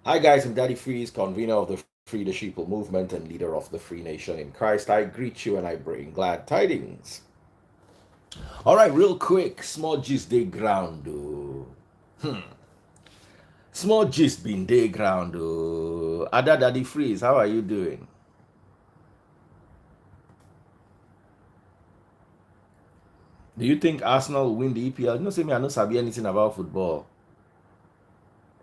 Hi guys, I'm Daddy Freeze, convener of the Free the Sheeple movement and leader of the Free Nation in Christ. I greet you and I bring glad tidings. All right, real quick, small gist day ground. Small gist been day ground. Ada Daddy Freeze, how are you doing? Do you think Arsenal will win the EPL? You know, say me, I don't sabi anything about football.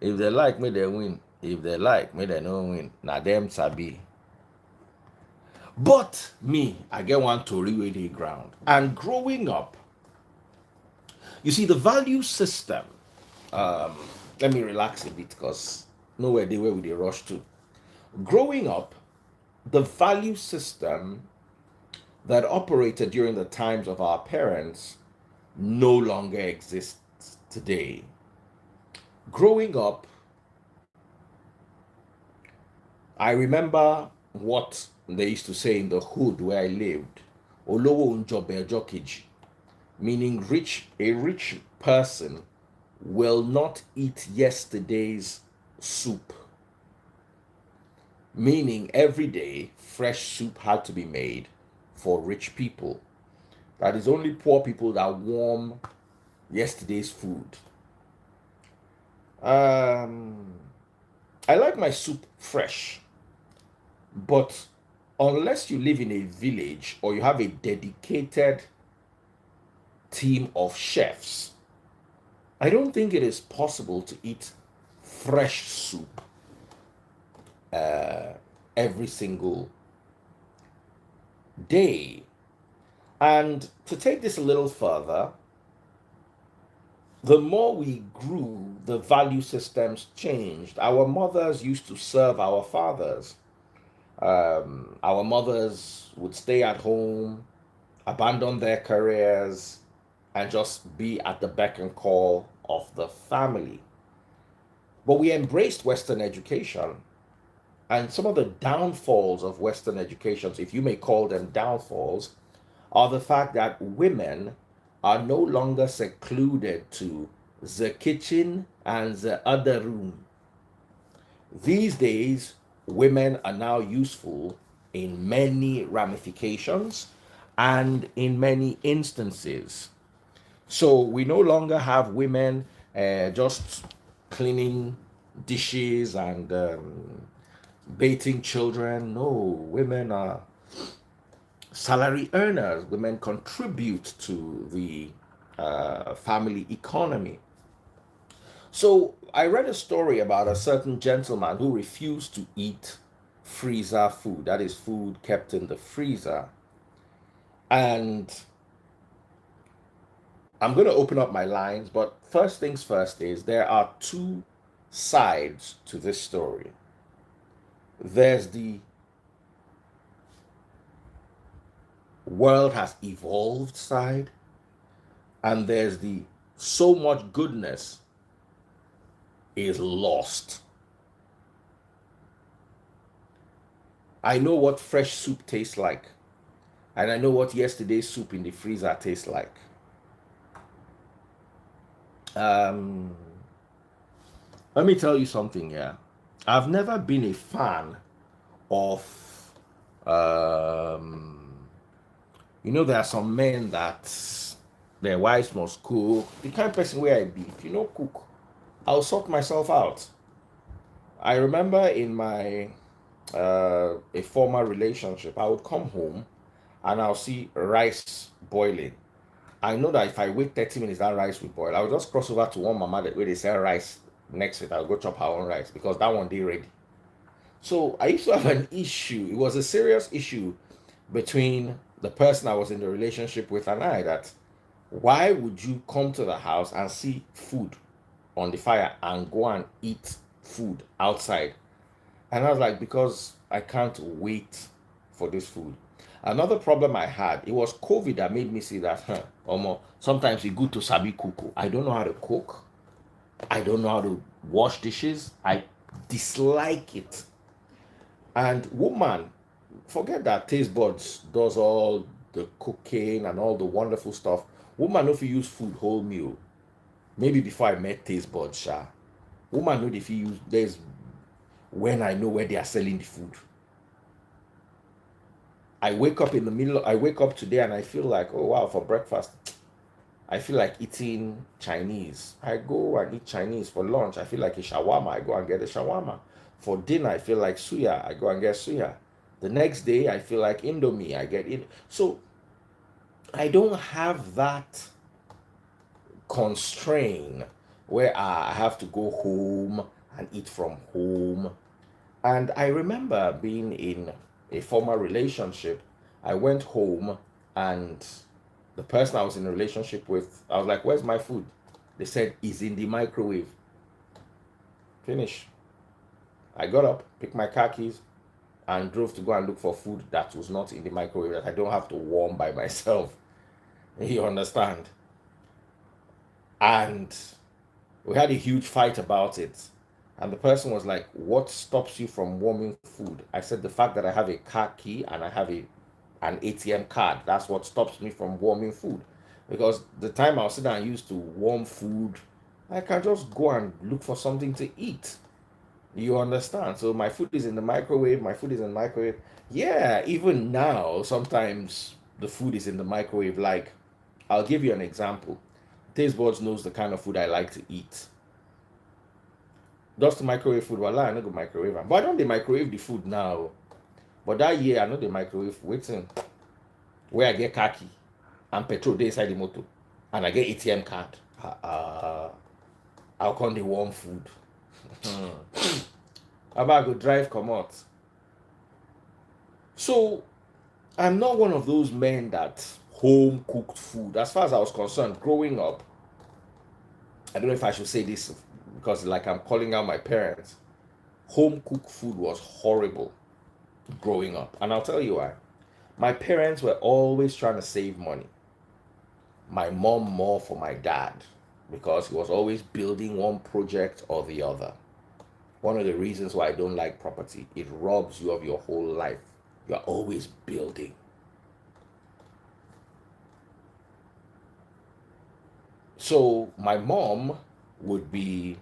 If they like me, they win. If they like me, they don't win. Now them sabi. But me, I get one Tory way day ground. And growing up, you see the value system. Um, Let me relax a bit because nowhere they where we they rush to. Growing up, the value system that operated during the times of our parents no longer exists today. Growing up, I remember what they used to say in the hood where I lived, Olowo unjobe jokiji, meaning a rich person will not eat yesterday's soup. Meaning every day fresh soup had to be made for rich people. That is only poor people that warm yesterday's food. Um, I like my soup fresh, but unless you live in a village or you have a dedicated team of chefs, I don't think it is possible to eat fresh soup every single day. And to take this a little further, the more we grew, the value systems changed. Our mothers used to serve our fathers. Our mothers would stay at home, abandon their careers, and just be at the beck and call of the family. But we embraced Western education. And some of the downfalls of Western education, if you may call them downfalls, are the fact that women are no longer secluded to the kitchen and the other room. These days, women are now useful in many ramifications and in many instances. So we no longer have women just cleaning dishes and bathing children. No, women are salary earners. Women contribute to the family economy. So I read a story about a certain gentleman who refused to eat freezer food, that is, food kept in the freezer. And I'm going to open up my lines, but first things first is there are two sides to this story. There's the world has evolved side, and there's the so much goodness is lost. I know what fresh soup tastes like, and I know what yesterday's soup in the freezer tastes like. Um, Let me tell you something here. I've never been a fan of, um, there are some men that their wives must cook. The kind of person where I be, if you don't cook, I'll sort myself out. I remember in my a former relationship, I would come home and I'll see rice boiling. I know that if I wait 30 minutes, that rice will boil. I'll just cross over to one mama that where they sell rice next to it. I'll go chop her own rice because that one they ready. So I used to have an issue. It was a serious issue between the person I was in the relationship with and I, that why would you come to the house and see food on the fire and go and eat food outside. And I was like, because I can't wait for this food. Another problem I had, it was COVID that made me see that, sometimes it's good to sabi cook. I don't know how to cook. I don't know how to wash dishes. I dislike it. And woman, forget that taste buds does all the cooking and all the wonderful stuff. Woman, if you use food whole meal, maybe before I met taste buds, woman know if you use there's when I know where they are selling the food. I wake up today and I feel like, oh wow, for breakfast, I feel like eating Chinese. I go and eat Chinese. For lunch, I feel like a shawarma. I go and get a shawarma. For dinner, I feel like suya. I go and get suya. The next day, I feel like Indomie. I get it. So I don't have that constraint where I have to go home and eat from home. And I remember being in a former relationship. I went home and the person I was in a relationship with, I was like, where's my food? They said, it's in the microwave. Finish. I got up, picked my car keys, and drove to go and look for food that was not in the microwave, that I don't have to warm by myself. You understand? And we had a huge fight about it. And the person was like, what stops you from warming food? I said, the fact that I have a car key and I have an ATM card. That's what stops me from warming food. Because the time I'll sit down and used to warm food, I can just go and look for something to eat. You understand? So my food is in the microwave. My food is in the microwave. Yeah, even now, sometimes the food is in the microwave. Like, I'll give you an example. Taste Buds knows the kind of food I like to eat. Just the microwave food, well, I know the microwave. But I don't the microwave the food now. But that year, I know the microwave waiting. Where I get khaki and petrol dey inside the motor. And I get ATM card. I'll call the warm food. How about I go drive come out? So I'm not one of those men that home cooked food. As far as I was concerned, growing up, I don't know if I should say this because like I'm calling out my parents. Home cooked food was horrible growing up. And I'll tell you why. My parents were always trying to save money. My mom more for my dad because he was always building one project or the other. One of the reasons why I don't like property, it robs you of your whole life. You're always building. So my mom would be,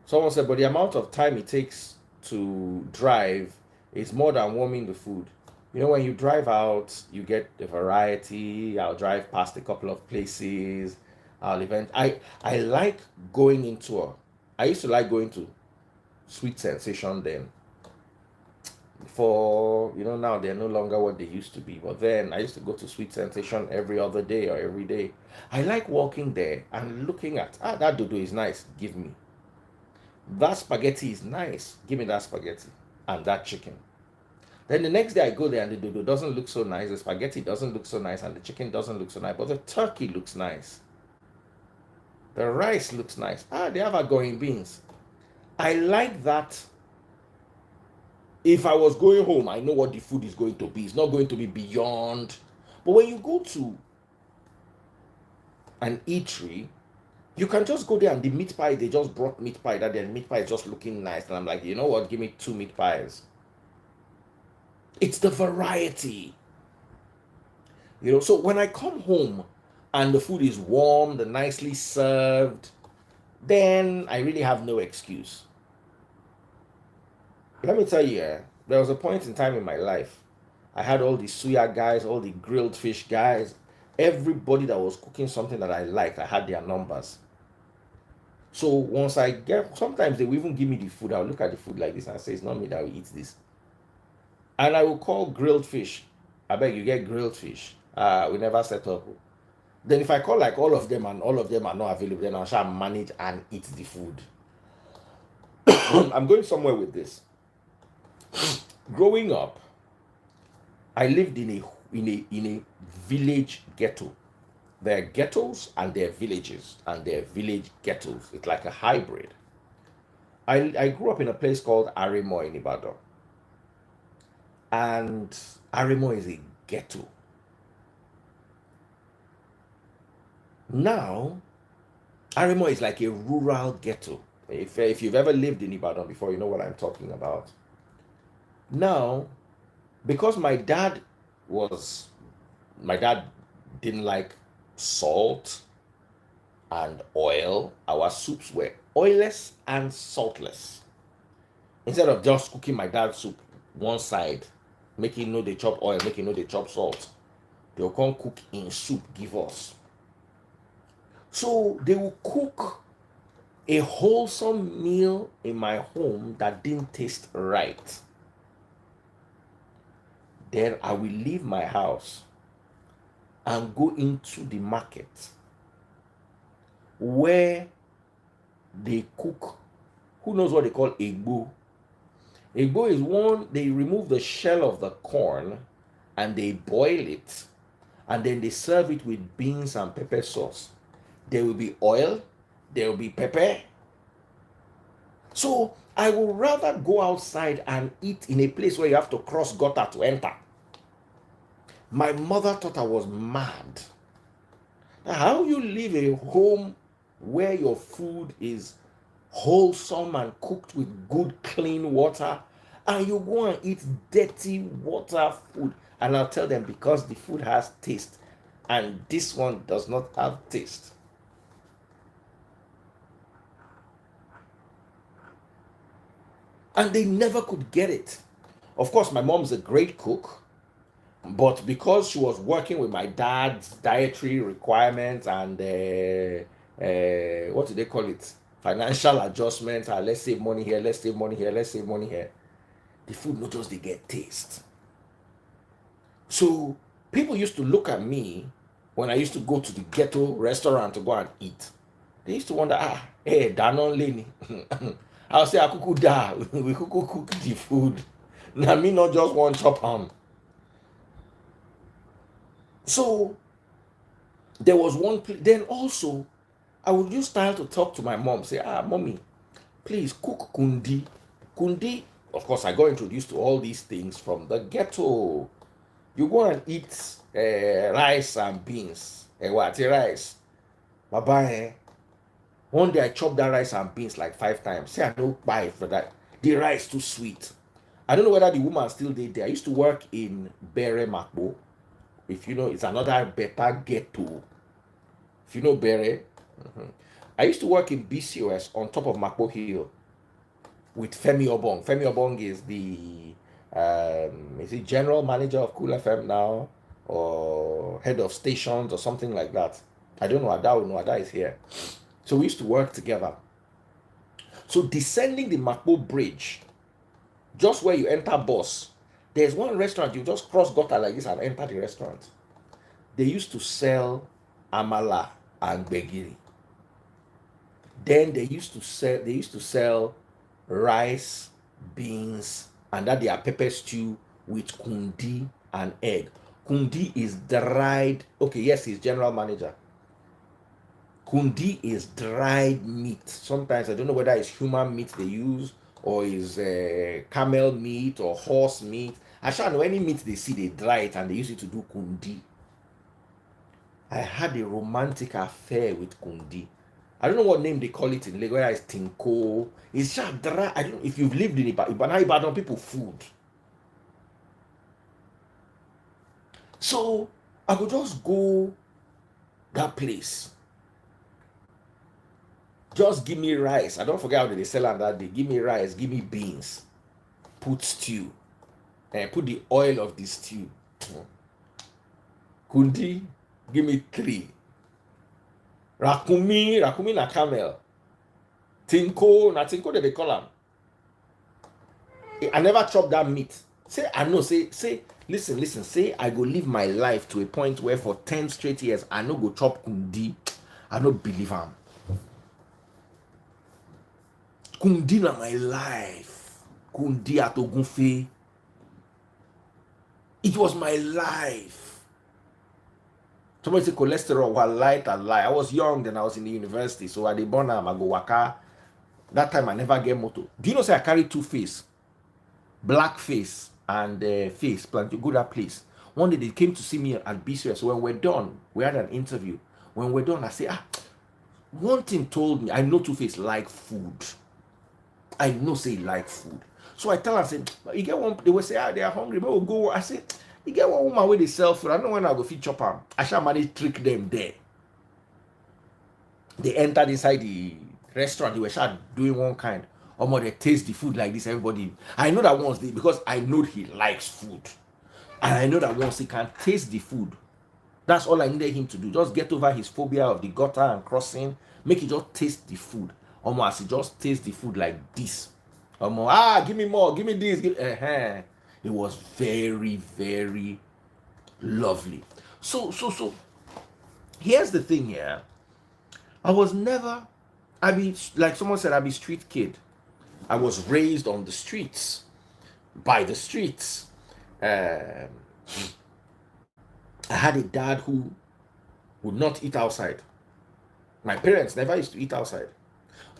someone said, but the amount of time it takes to drive is more than warming the food. You know, when you drive out, you get a variety. I'll drive past a couple of places. I like going into I used to like going to Sweet Sensation then. For now they're no longer what they used to be. But then I used to go to Sweet Sensation every other day or every day. I like walking there and looking at that dodo is nice. Give me. That spaghetti is nice. Give me that spaghetti and that chicken. Then the next day I go there and the dodo doesn't look so nice, the spaghetti doesn't look so nice, and the chicken doesn't look so nice, but the turkey looks nice. The rice looks nice. They have outgoing beans. I like that. If I was going home, I know what the food is going to be. It's not going to be beyond. But when you go to an eatery, you can just go there and the meat pie, they just brought meat pie. That their meat pie is just looking nice. And I'm like, you know what? Give me 2 meat pies. It's the variety. So when I come home and the food is warm, the nicely served, then I really have no excuse. Let me tell you, there was a point in time in my life. I had all the suya guys, all the grilled fish guys, everybody that was cooking something that I liked, I had their numbers. So once sometimes they will even give me the food. I'll look at the food like this and say, it's not me that will eat this. And I will call grilled fish. I beg you get grilled fish. We never set up. Then if I call like all of them and all of them are not available, then I shall manage and eat the food. I'm going somewhere with this. Growing up, I lived in a village ghetto. There are ghettos and there are villages and there are village ghettos. It's like a hybrid. I grew up in a place called Arimo in Ibadan. And Arimo is a ghetto. Now, Arimo is like a rural ghetto. If you've ever lived in Ibadan before, you know what I'm talking about. Now, because was, my dad didn't like salt and oil, our soups were oilless and saltless. Instead of just cooking my dad's soup one side, making no they chop oil, making no they chop salt, they'll come cook in soup, give us. So they will cook a wholesome meal in my home that didn't taste right. Then I will leave my house and go into the market where they cook, who knows what they call egbo. Egbo is one, they remove the shell of the corn and they boil it, and then they serve it with beans and pepper sauce. There will be oil, there will be pepper. So I would rather go outside and eat in a place where you have to cross gutter to enter. My mother thought I was mad. How you live a home where your food is wholesome and cooked with good clean water, and you go and eat dirty water food? And I'll tell them, because the food has taste and this one does not have taste. And they never could get it. Of course, my mom's a great cook, but because she was working with my dad's dietary requirements and what do they call it, financial adjustments, let's save money here, let's save money here, let's save money here, the food not just they get taste. So people used to look at me when I used to go to the ghetto restaurant to go and eat. They used to wonder, hey, Danon Leni. I'll say, Akuku da, we cook the food. Now me not just one chop on. So there was one, then also I would use style to talk to my mom, say, mommy, please cook kundi. Kundi, of course, I got introduced to all these things from the ghetto. You go and eat rice and beans. What rice? Baba, one day I chopped that rice and beans like 5 times. Say I don't buy it for that. The rice too sweet. I don't know whether the woman still did there. I used to work in Bere Makbo. If you know, it's another better ghetto. If you know Bere. I used to work in BCOS on top of Makbo Hill with Femi Obong. Femi Obong is the general manager of Cool FM now, or head of stations or something like that. I don't know. Ada is here. So we used to work together. So descending the Makbo Bridge, just where you enter bus, there's one restaurant, you just cross gutter like this and enter the restaurant. They used to sell amala and begiri. Then they used to sell rice, beans, and that their pepper stew with kundi and egg. Kundi is dried. Okay, yes, he's general manager. Kundi is dried meat. Sometimes I don't know whether it's human meat they use or is camel meat or horse meat. I sure know any meat they see, they dry it and they use it to do kundi. I had a romantic affair with kundi. I don't know what name they call it in Lagos. Whether it's tinko. It's just dry. I don't know if you've lived in Ibadan people food. So I could just go that place. Just give me rice. I don't forget how they sell on that day. Give me rice, give me beans, put stew, and put the oil of the stew. Kundi, give me 3. Rakumi na camel. Tinko they call them. I never chop that meat. Say I know. Say listen. Say I go live my life to a point where for 10 straight years I no go chop kundi. I no believe him. Kundi na my life. Kundi at Ogunfe. It was my life. Somebody say cholesterol was light and lie. I was young then, I was in the university, so I did born I go waka. That time I never get motor. Do you know say I carry two face, black face and face plan to go that place. One day they came to see me at BCS. So when we're done, we had an interview. When we're done, I say, one thing told me, I know Two Face like food. I know say like food. So I tell her, I say, you get one, they will say, they are hungry, but we'll go. I say, you get one woman where they sell food. I know when I go feed chop them. I shall manage trick them there. They entered inside the restaurant, they were start doing one kind. They taste the food like this, everybody. I know that once they, because I know he likes food. And I know that once he can taste the food, that's all I needed him to do. Just get over his phobia of the gutter and crossing. Make it just taste the food. As he just taste the food like this. Give me more, give me this. It was very, very lovely. So here's the thing here. I was never, like someone said, I'd be street kid. I was raised on the streets, by the streets. I had a dad who would not eat outside. My parents never used to eat outside.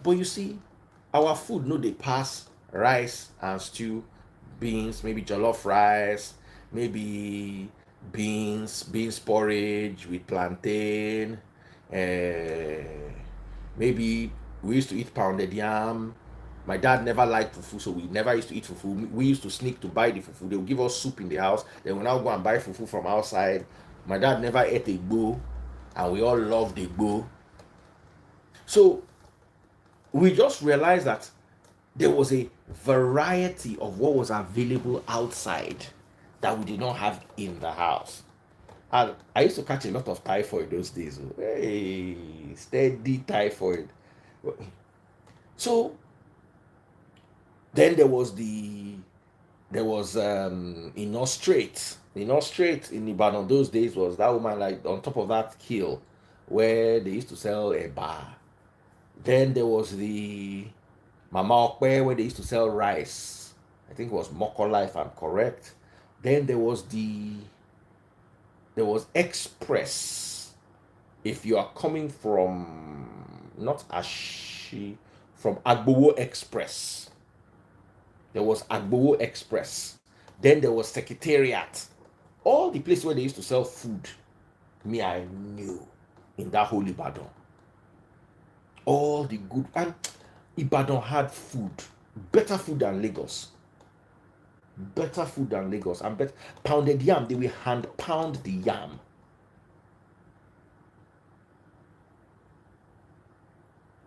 But you see, our food, no, they pass rice and stew, beans, maybe jollof rice, maybe beans porridge with plantain, maybe we used to eat pounded yam. My dad never liked fufu, so we never used to eat fufu. We used to sneak to buy the fufu. They would give us soup in the house. Then we now go and buy fufu from outside. My dad never ate a igbo, and we all loved the igbo. So we just realized that there was a variety of what was available outside that we did not have in the house. And I used to catch a lot of typhoid those days. Hey, steady typhoid. So then there was Enoch Strait. Enoch Strait in Ibadan those days was that woman like on top of that hill where they used to sell a bar. Then there was the Mama Okpe where they used to sell rice. I think it was Mokola if I'm correct. Then there was Express. If you are coming from not Ashi, from Agbowo Express. There was Agbowo Express. Then there was Secretariat. All the places where they used to sell food, I knew in that whole Ibadan. All the good, and Ibadan had food, better food than Lagos. Better food than Lagos. And pounded yam, they will hand pound the yam.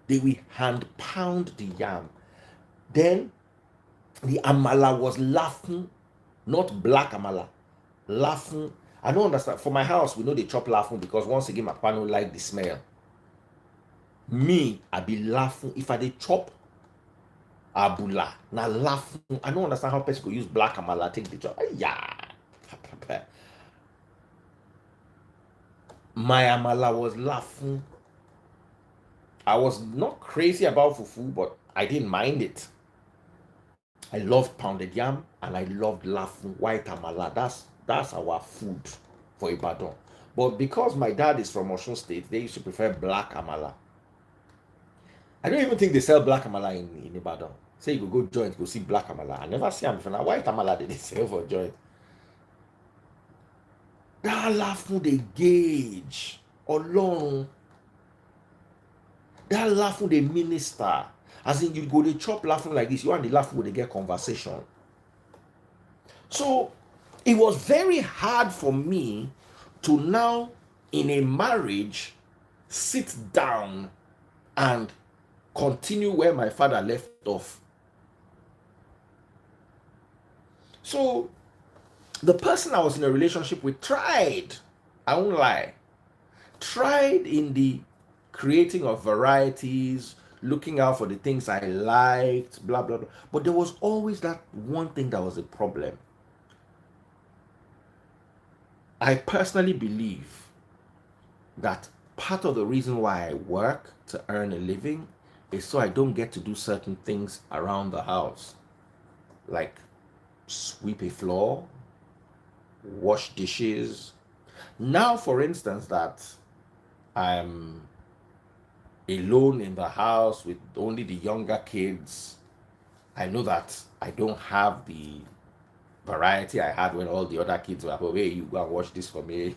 They will hand pound the yam. Then the amala was laughing, not black amala, laughing. I don't understand. For my house, we know they chop laughing because once again, my partner like the smell. Me, I be laughing. If I did chop abula, now laughing. I don't understand how people use black amala take the chop. Yeah. My amala was laughing. I was not crazy about fufu, but I didn't mind it. I loved pounded yam and I loved laughing white amala. That's our food for Ibadan. But because my dad is from Osun State, they used to prefer black amala. I don't even think they sell black amala in Ibadan. Say you go joint, go see black amala. I never see them before. Now white amala they sell for joint. That laughing they gauge alone. That laughing they minister. As in you go they chop laughing like this. You want the laughing they get conversation. So it was very hard for me to now in a marriage sit down and continue where my father left off. So the person I was in a relationship with tried, I won't lie, tried in the creating of varieties, looking out for the things I liked, blah, blah, blah. But there was always that one thing that was a problem. I personally believe that part of the reason why I work to earn a living is so I don't get to do certain things around the house, like sweep a floor, wash dishes. Now, for instance, that I'm alone in the house with only the younger kids, I know that I don't have the variety I had when all the other kids were, oh, hey, you go and wash this for me.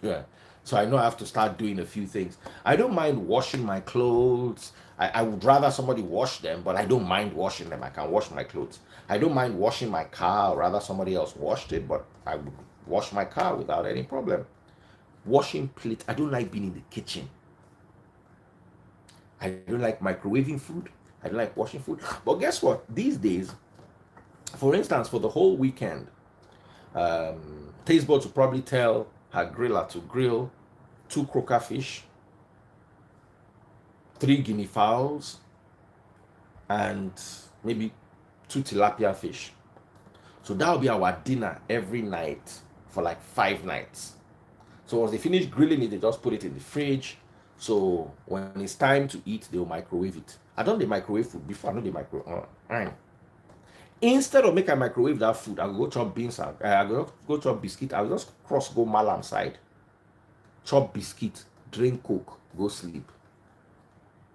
So I know I have to start doing a few things. I don't mind washing my clothes. I would rather somebody wash them, but I don't mind washing them. I can wash my clothes. I don't mind washing my car, or rather somebody else washed it, but I would wash my car without any problem. Washing plate, I don't like being in the kitchen. I don't like microwaving food. I don't like washing food. But guess what? These days, for instance, for the whole weekend, Taste Buds will probably tell her griller to grill 2 croaker fish, 3 guinea fowls, and maybe 2 tilapia fish. So that'll be our dinner every night for like 5 nights. So once they finish grilling it, they just put it in the fridge. So when it's time to eat, they'll microwave it. I don't the microwave food before. I know the microwave. Instead of make a microwave that food, I'll go chop beans. I'll go chop biscuit. I'll just cross go Malam side, chop biscuit, drink coke, go sleep.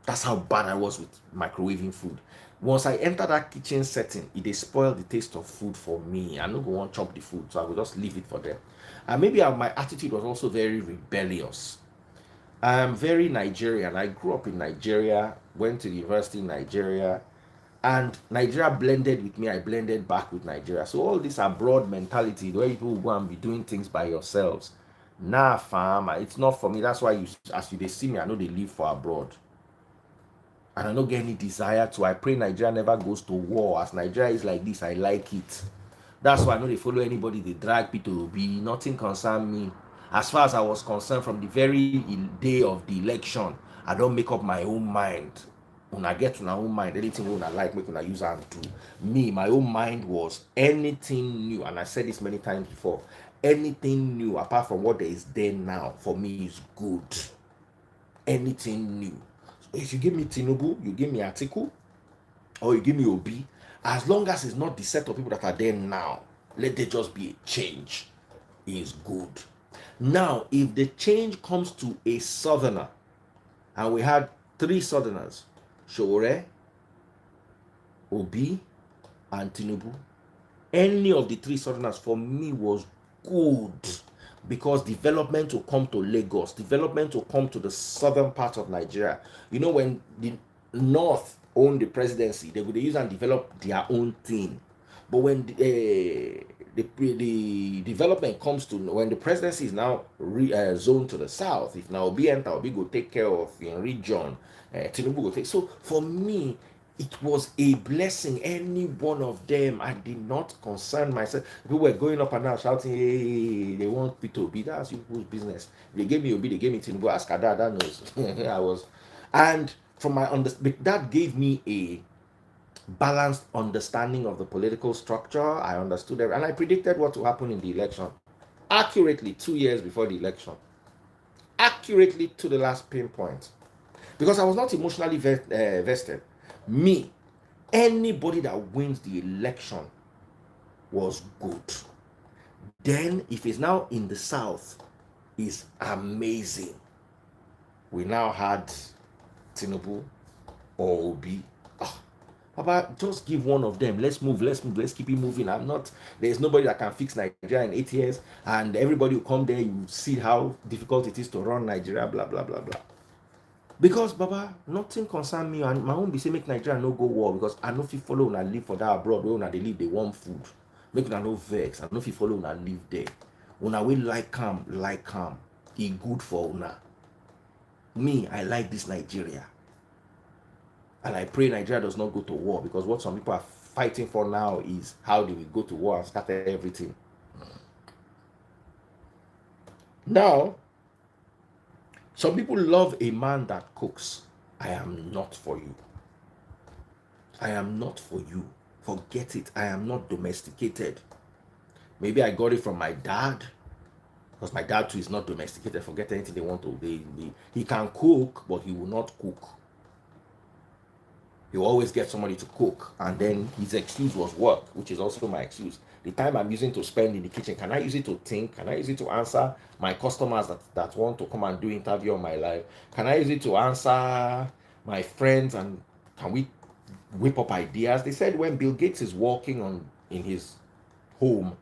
That's how bad I was with microwaving food. Once I enter that kitchen setting, it they spoil the taste of food for me. I no go want chop the food, so I will just leave it for them. And maybe my attitude was also very rebellious. I'm very Nigerian. I grew up in Nigeria, went to the university in Nigeria, and Nigeria blended with me. I blended back with Nigeria. So all this abroad mentality, the way people go and be doing things by yourselves, nah, fam, it's not for me. That's why as they see me, I know they live for abroad, and I don't get any desire to. I pray Nigeria never goes to war. As Nigeria is like this, I like it. That's why I know they follow anybody. They drag people to be. Nothing concern me. As far as I was concerned, from the very day of the election, I don't make up my own mind. When I get to my own mind, anything when I like, make when I use and do. Me, my own mind was anything new, and I said this many times before. Anything new apart from what there is there now for me is good. Anything new. So if you give me Tinubu, you give me Atiku, or you give me Obi, as long as it's not the set of people that are there now, let there just be a change. Is good. Now, if the change comes to a southerner, and we had 3 southerners, Showore, Obi, and Tinubu, any of the 3 southerners for me was good, because development will come to Lagos, development will come to the southern part of Nigeria. You know, when the north own the presidency, they would use and develop their own thing. But when the development comes to, when the presidency is now zoned to the south, if now Obi enter, Obi go take care of in region, Tinubu go take. So for me, it was a blessing. Any one of them, I did not concern myself. People were going up and down shouting, hey, they want me to be. That's people's business. They gave me Obi, they gave me Tinubu. Ask Ada, that knows. I was, and from my that gave me a balanced understanding of the political structure. I understood it, and I predicted what will happen in the election accurately 2 years before the election, accurately to the last pinpoint, because I was not emotionally vested. Me, anybody that wins the election was good. Then, if it's now in the south, is amazing. We now had Tinubu or Obi. Papa, just give one of them. Let's move. Let's keep it moving. There's nobody that can fix Nigeria in 8 years, and everybody will come there. You see how difficult it is to run Nigeria, blah, blah, blah, blah. Because, Baba, nothing concern me, and my own be say make Nigeria no go war, because I know if you follow and I live for that abroad, where they live, they want food. Make una no vex. I know if you follow and I live there. Una will like calm. It good for una. Me, I like this Nigeria. And I pray Nigeria does not go to war, because what some people are fighting for now is how do we go to war and scatter everything. Now, some people love a man that cooks. I am not for you. I am not for you. Forget it. I am not domesticated. Maybe I got it from my dad, because my dad too is not domesticated. Forget anything they want to. He can cook, but he will not cook. He will always get somebody to cook, and then his excuse was work, which is also my excuse. The time I'm using to spend in the kitchen, can I use it to think? Can I use it to answer my customers that want to come and do interview on my live? Can I use it to answer my friends, and can we whip up ideas? They said when Bill Gates is walking on in his home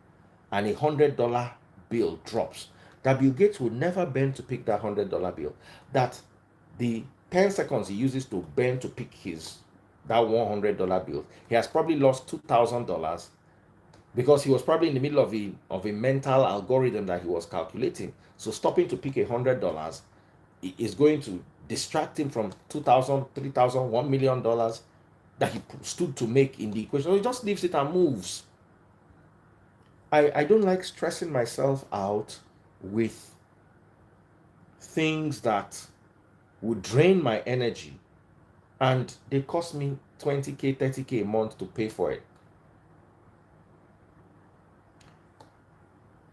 and $100 bill drops, that Bill Gates would never bend to pick that $100 bill. That the 10 seconds he uses to bend to pick his that $100 bill, he has probably lost $2,000 because he was probably in the middle of a mental algorithm that he was calculating. So stopping to pick $100 is going to distract him from 2,000, 3,000, $1 million that he stood to make in the equation. So he just leaves it and moves. I don't like stressing myself out with things that would drain my energy, and they cost me 20K, 30K a month to pay for it.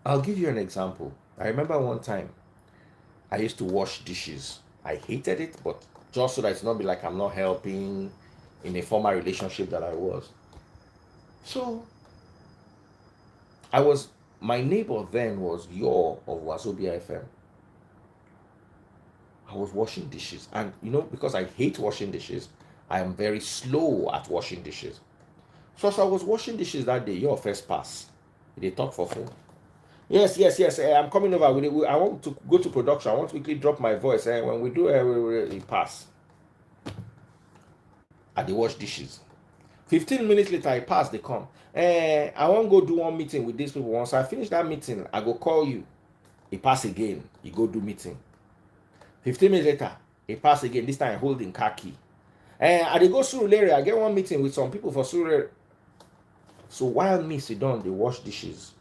I'll give you an example. I remember one time I used to wash dishes. I hated it, but just so that it's not be like I'm not helping in a former relationship that I was. So my neighbor then was Yor of Wazobia FM. I was washing dishes, and because I hate washing dishes, I am very slow at washing dishes. So as I was washing dishes that day, Yor first pass. They talk for phone. Yes, yes, yes. I'm coming over. I want to go to production. I want to quickly drop my voice. When we do, we pass. And they wash dishes. 15 minutes later, I pass. They come. I want to go do one meeting with these people. Once I finish that meeting, I go call you. He pass again. He go do meeting. 15 minutes later, he pass again. This time holding car key. I dey go Surulere. I get one meeting with some people for Surulere. So while me sit down, they wash dishes,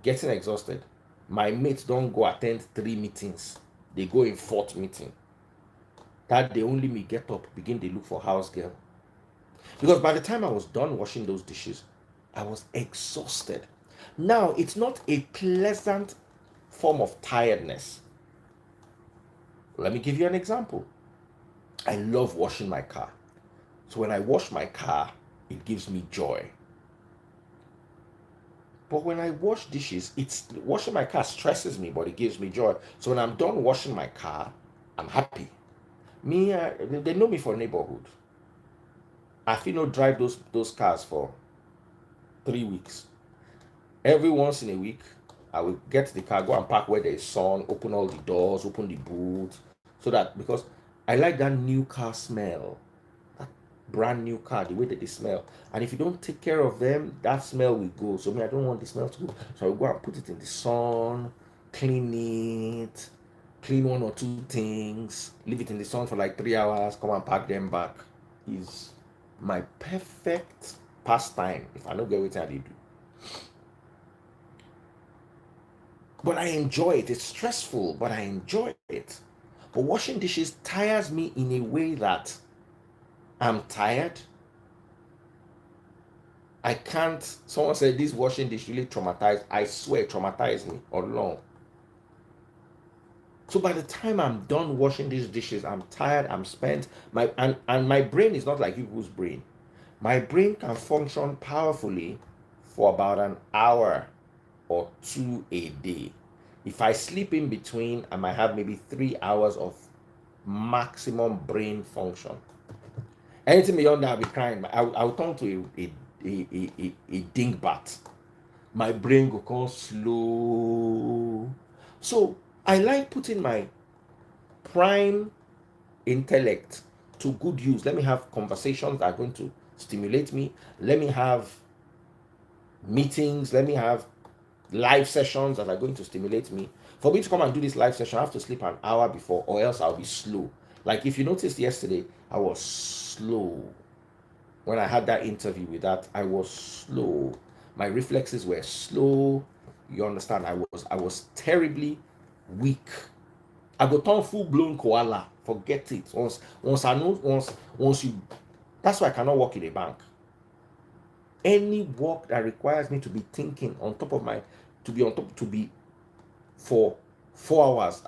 getting exhausted. My mates don't go attend 3 meetings. They go in 4th meeting. That day only me get up, begin to look for house girl. Because by the time I was done washing those dishes, I was exhausted. Now, it's not a pleasant form of tiredness. Let me give you an example. I love washing my car. So when I wash my car, it gives me joy. But when I wash dishes, washing my car stresses me, but it gives me joy. So when I'm done washing my car, I'm happy. They know me for neighborhood. I feel no drive those cars for 3 weeks. Every once in a week, I will get the car, go and park where there is sun, open all the doors, open the boot, so that, because I like that new car smell, that brand new car, the way that they smell. And if you don't take care of them, that smell will go. So I don't want the smell to go. So I will go and put it in the sun, clean it, clean 1 or 2 things, leave it in the sun for like 3 hours, come and pack them back. Is my perfect pastime if I don't get what I do. But I enjoy it. It's stressful, but I enjoy it. But washing dishes tires me in a way that I'm tired. I can't. Someone said this washing dish really traumatized. I swear, it traumatized me all along. So by the time I'm done washing these dishes, I'm tired, I'm spent. And my brain is not like people's brain. My brain can function powerfully for about an hour or 2 a day. If I sleep in between, I might have maybe 3 hours of maximum brain function. Anything beyond that, I'll be crying. I'll turn to a dingbat. My brain will go slow. So I like putting my prime intellect to good use. Let me have conversations that are going to stimulate me. Let me have meetings. Let me have live sessions that are going to stimulate me. For me to come and do this live session, I have to sleep an hour before, or else I'll be slow. Like if you noticed yesterday, I was slow. When I had that interview with that, I was slow. My reflexes were slow. You understand? I was terribly weak. I go turn full-blown koala. Forget it. Once I know, once you, that's why I cannot work in a bank. Any work that requires me to be thinking on top of to be for 4 hours,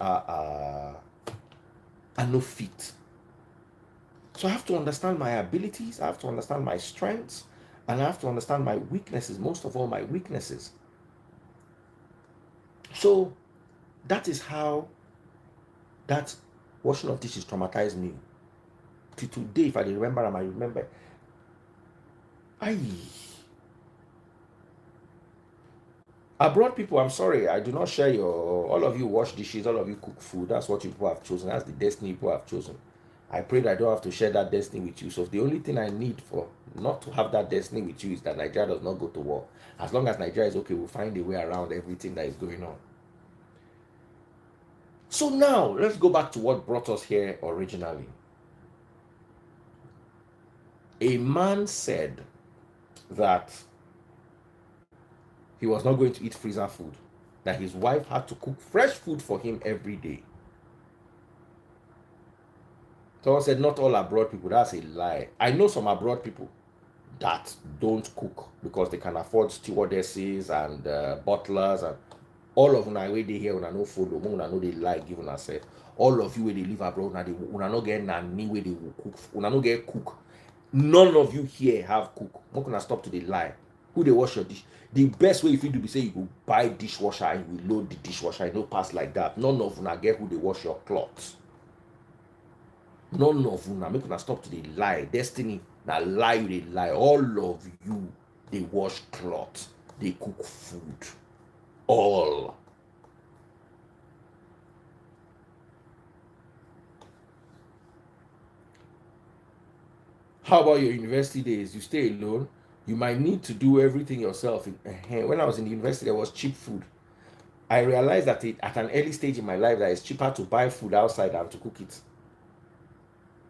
I'm no fit. So I have to understand my abilities. I have to understand my strengths, And I have to understand my weaknesses, most of all my weaknesses. So that is how that washing of dishes traumatized me. To today, if I remember, I remember. I abroad people, I'm sorry, I do not share your. All of you wash dishes, all of you cook food. That's what you people have chosen. That's the destiny people have chosen. I pray that I don't have to share that destiny with you. So the only thing I need for not to have that destiny with you is that Nigeria does not go to war. As long as Nigeria is okay, we'll find a way around everything that is going on. So now let's go back to what brought us here originally. A man said that he was not going to eat freezer food, that his wife had to cook fresh food for him every day. Someone said, not all abroad people. That's a lie. I know some abroad people that don't cook because they can afford stewardesses and butlers, and all of una wey dey here una no follow, una no dey like give una self. All of you wey dey live abroad, una no get nanny wey dey cook, una no get cook. None of you here have cook. Make una stop to dey lie. Who dey wash your dish? The best way if you do be say you go buy dishwasher and you will load the dishwasher. You no pass like that. None of una get who dey wash your clothes. None of una, make una stop to dey lie. Destiny na lie you dey lie. All of you dey wash cloth, dey cook food. All. How about your university days? You stay alone. You might need to do everything yourself. When I was in the university, there was cheap food. I realized that at an early stage in my life that it's cheaper to buy food outside than to cook it.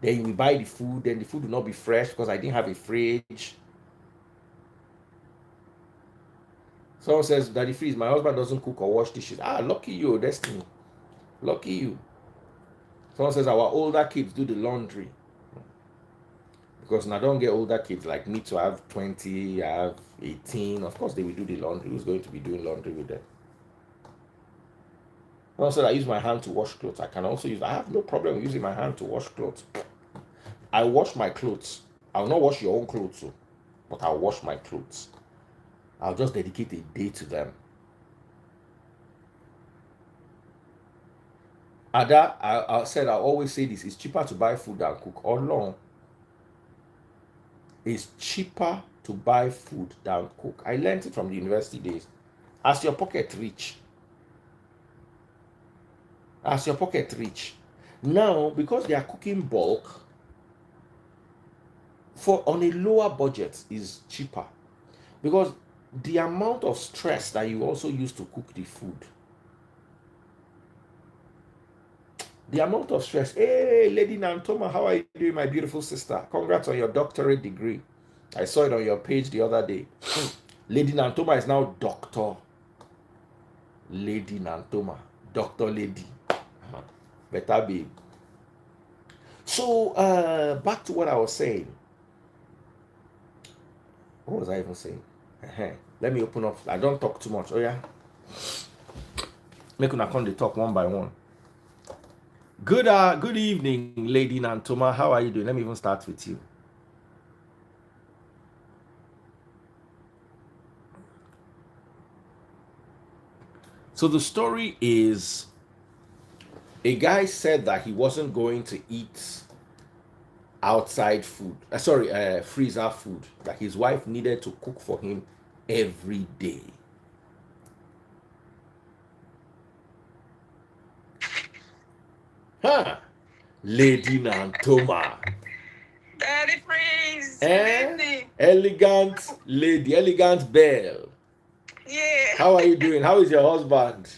Then we buy the food, then the food will not be fresh because I didn't have a fridge. Someone says, Daddy Freeze, my husband doesn't cook or wash dishes. Ah, lucky you, Destiny. Lucky you. Someone says, our older kids do the laundry. Because I don't get older kids like me to have 20, I have 18. Of course, they will do the laundry. Who's going to be doing laundry with them? Someone said, I use my hand to wash clothes. I can also use, I have no problem using my hand to wash clothes. I wash my clothes. I'll not wash your own clothes, but I'll wash my clothes. I'll just dedicate a day to them. Ada, I said, I always say this, it's cheaper to buy food than cook. All along, it's cheaper to buy food than cook. I learned it from the university days. As your pocket rich. As your pocket rich. Now, because they are cooking bulk, on a lower budget is cheaper. Because the amount of stress that you also use to cook the food. The amount of stress. Hey, Lady Nantoma, how are you doing, my beautiful sister? Congrats on your doctorate degree. I saw it on your page the other day. Lady Nantoma is now Dr. Lady Nantoma. Dr. Lady. Better babe. So, back to what I was saying. What was I even saying? Let me open up. I don't talk too much. Oh, yeah. Make una come to talk one by one. Good evening, Lady Nantoma. How are you doing? Let me even start with you. So the story is, a guy said that he wasn't going to eat outside food. Freezer food. That his wife needed to cook for him every day. Huh? Lady Nantoma. Daddy Freeze. Elegant lady, elegant belle. Yeah. How are you doing? How is your husband?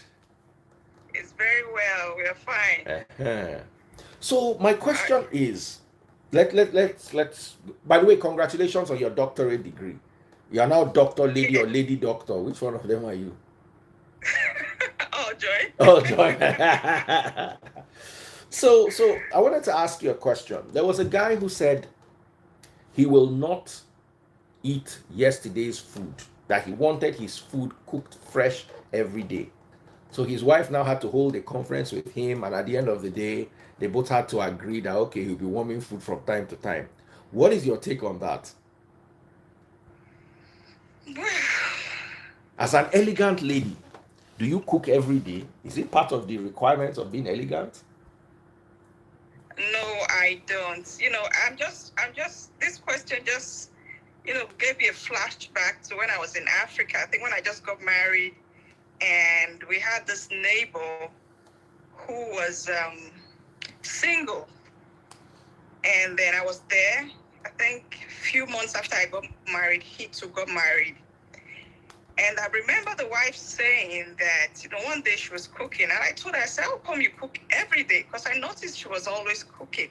It's very well. We're fine. So my question is, let's. By the way, congratulations on your doctorate degree. You are now Dr. Lady or Lady Doctor. Which one of them are you? Oh, Joy. Oh, Joy. So I wanted to ask you a question. There was a guy who said he will not eat yesterday's food, that he wanted his food cooked fresh every day. So his wife now had to hold a conference with him, and at the end of the day, they both had to agree that, okay, he'll be warming food from time to time. What is your take on that? As an elegant lady, do you cook every day? Is it part of the requirements of being elegant? No, I don't. This question just, gave me a flashback to when I was in Africa. I think when I just got married, and we had this neighbor who was single. And then I was there, I think a few months after I got married, he too got married. And I remember the wife saying that, one day she was cooking, and I told her, I said, how come you cook every day? Because I noticed she was always cooking.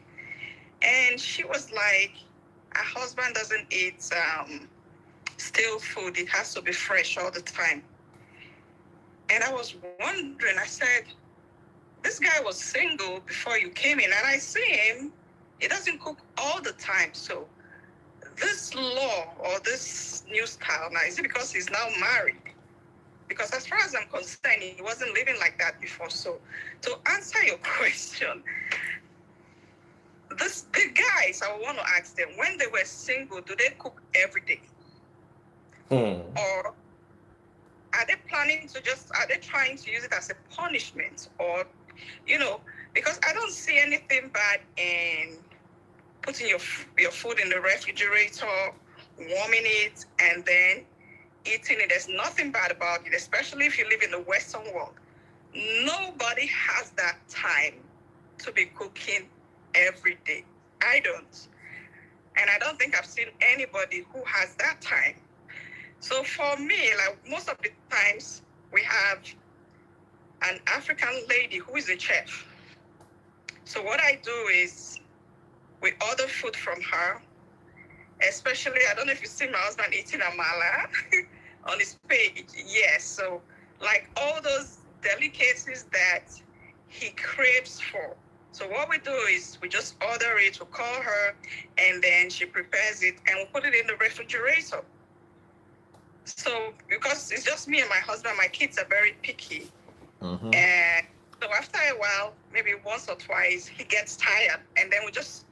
And she was like, her husband doesn't eat stale food. It has to be fresh all the time. And I was wondering, I said, this guy was single before you came in, and I see him, he doesn't cook all the time. So this law or this new style now, is it because he's now married? Because as far as I'm concerned, he wasn't living like that before. So to answer your question, the guys, I want to ask them, when they were single, do they cook every day? Or are they planning to are they trying to use it as a punishment? Or, because I don't see anything bad in putting your food in the refrigerator, warming it, and then eating it. There's nothing bad about it, especially if you live in the Western world. Nobody has that time to be cooking every day. I don't. And I don't think I've seen anybody who has that time. So for me, like most of the times, we have an African lady who is a chef. So what I do is we order food from her, especially, I don't know if you see my husband eating amala on his page. Yes, so like all those delicacies that he craves for. So what we do is we just order it, we call her, and then she prepares it, and we put it in the refrigerator. So because it's just me and my husband, my kids are very picky. Mm-hmm. And so after a while, maybe once or twice, he gets tired, and then we just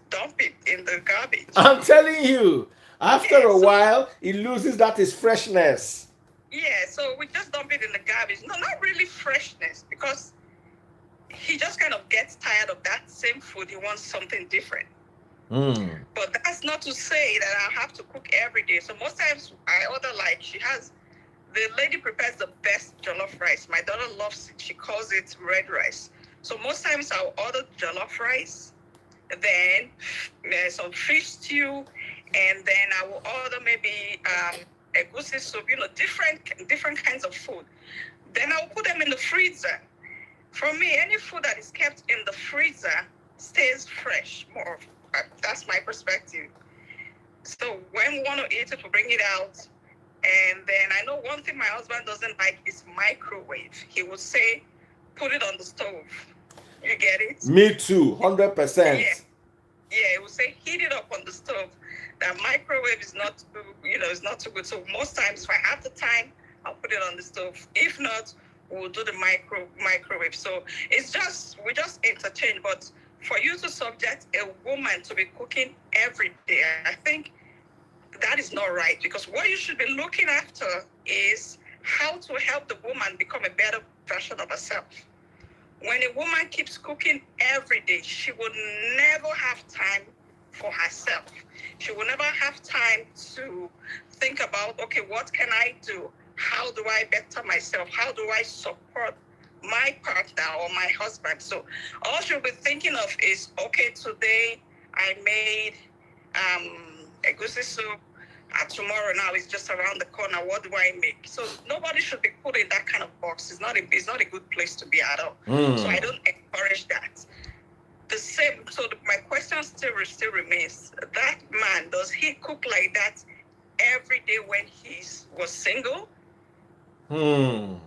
dump it in the garbage. I'm telling you, after a while, it loses its freshness. Yeah, so we just dump it in the garbage. No, not really freshness, because he just kind of gets tired of that same food. He wants something different. But that's not to say that I have to cook every day. So most times I order, like, the lady prepares the best jollof rice. My daughter loves it. She calls it red rice. So most times I'll order jollof rice, then there's some fish stew, and then I will order maybe egusi soup, different kinds of food. Then I'll put them in the freezer. For me, any food that is kept in the freezer stays fresh more. That's my perspective. So when we want to eat it, we bring it out. And then I know one thing my husband doesn't like is microwave. He would say, put it on the stove. You get it? Me too, 100%. Yeah, he would say, heat it up on the stove. That microwave is not too, it's not too good. So most times, if I have the time, I'll put it on the stove. If not, we'll do the microwave. So we just interchange. But for you to subject a woman to be cooking every day, I think that is not right, because what you should be looking after is how to help the woman become a better version of herself. When a woman keeps cooking every day, she will never have time for herself. She will never have time to think about, okay, what can I do? How do I better myself? How do I support my partner or my husband? So all she'll be thinking of is, okay, today I made egusi soup. Tomorrow now is just around the corner. What do I make? So nobody should be put in that kind of box. It's not a good place to be at all. So I don't encourage that. The same. So my question still remains: that man, does he cook like that every day when he was single? I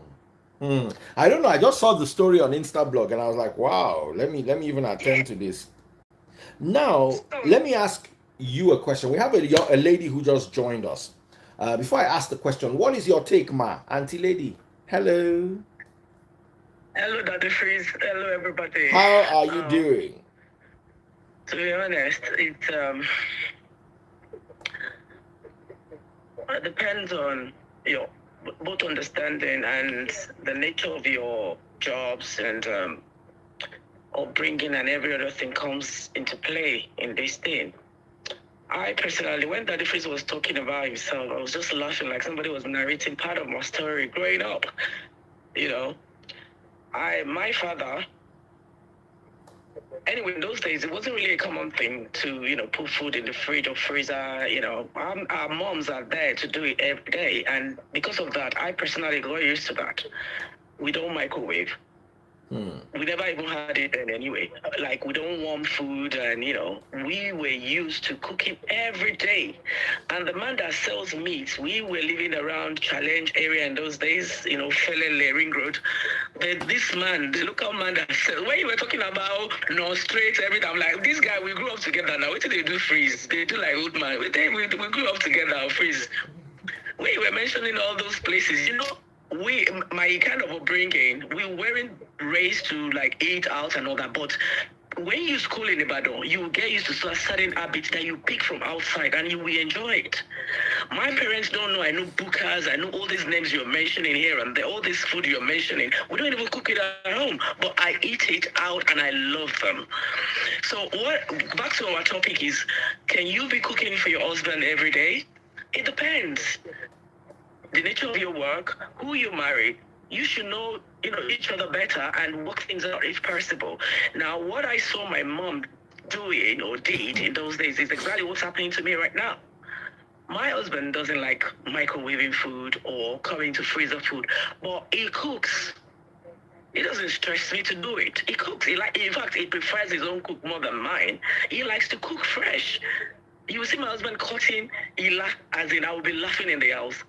don't know. I just saw the story on Instablog and I was like, wow, let me even attend to this. Now, let me ask you a question. We have a lady who just joined us. Before I ask the question, what is your take, ma? Auntie lady, hello. Hello, Daddy Freeze. Hello, everybody. How are you doing? To be honest, it depends on both understanding and the nature of your jobs and upbringing and every other thing comes into play in this thing. I personally, when Daddy Freeze was talking about himself, I was just laughing like somebody was narrating part of my story growing up. You know, my father, anyway, in those days, it wasn't really a common thing to, put food in the fridge or freezer. Our moms are there to do it every day. And because of that, I personally got used to that. We don't microwave. We never even had it then anyway. Like, we don't warm food, and we were used to cooking every day. And the man that sells meat, we were living around Challenge area in those days, Felele Ring Road. This man, the local man that sells, when you were talking about straight everything, I'm like, this guy, we grew up together now. What do they do freeze? They do like old man. We grew up together, freeze. When you were mentioning all those places, my kind of upbringing, we weren't raised to like eat out and all that, but when you school in Ibadan, you get used to certain habits that you pick from outside and you will enjoy it. My parents don't know. I know Bukas, I know all these names you're mentioning here and all this food you're mentioning. We don't even cook it at home, but I eat it out and I love them. So back to our topic is, can you be cooking for your husband every day? It depends. The nature of your work, who you marry, you should know, each other better and work things out if possible. Now, what I saw my mom doing or did in those days is exactly what's happening to me right now. My husband doesn't like microwaving food or coming to freezer food, but he cooks. It doesn't stress me to do it. He cooks. In fact, he prefers his own cook more than mine. He likes to cook fresh. You will see my husband cutting, as in I will be laughing in the house.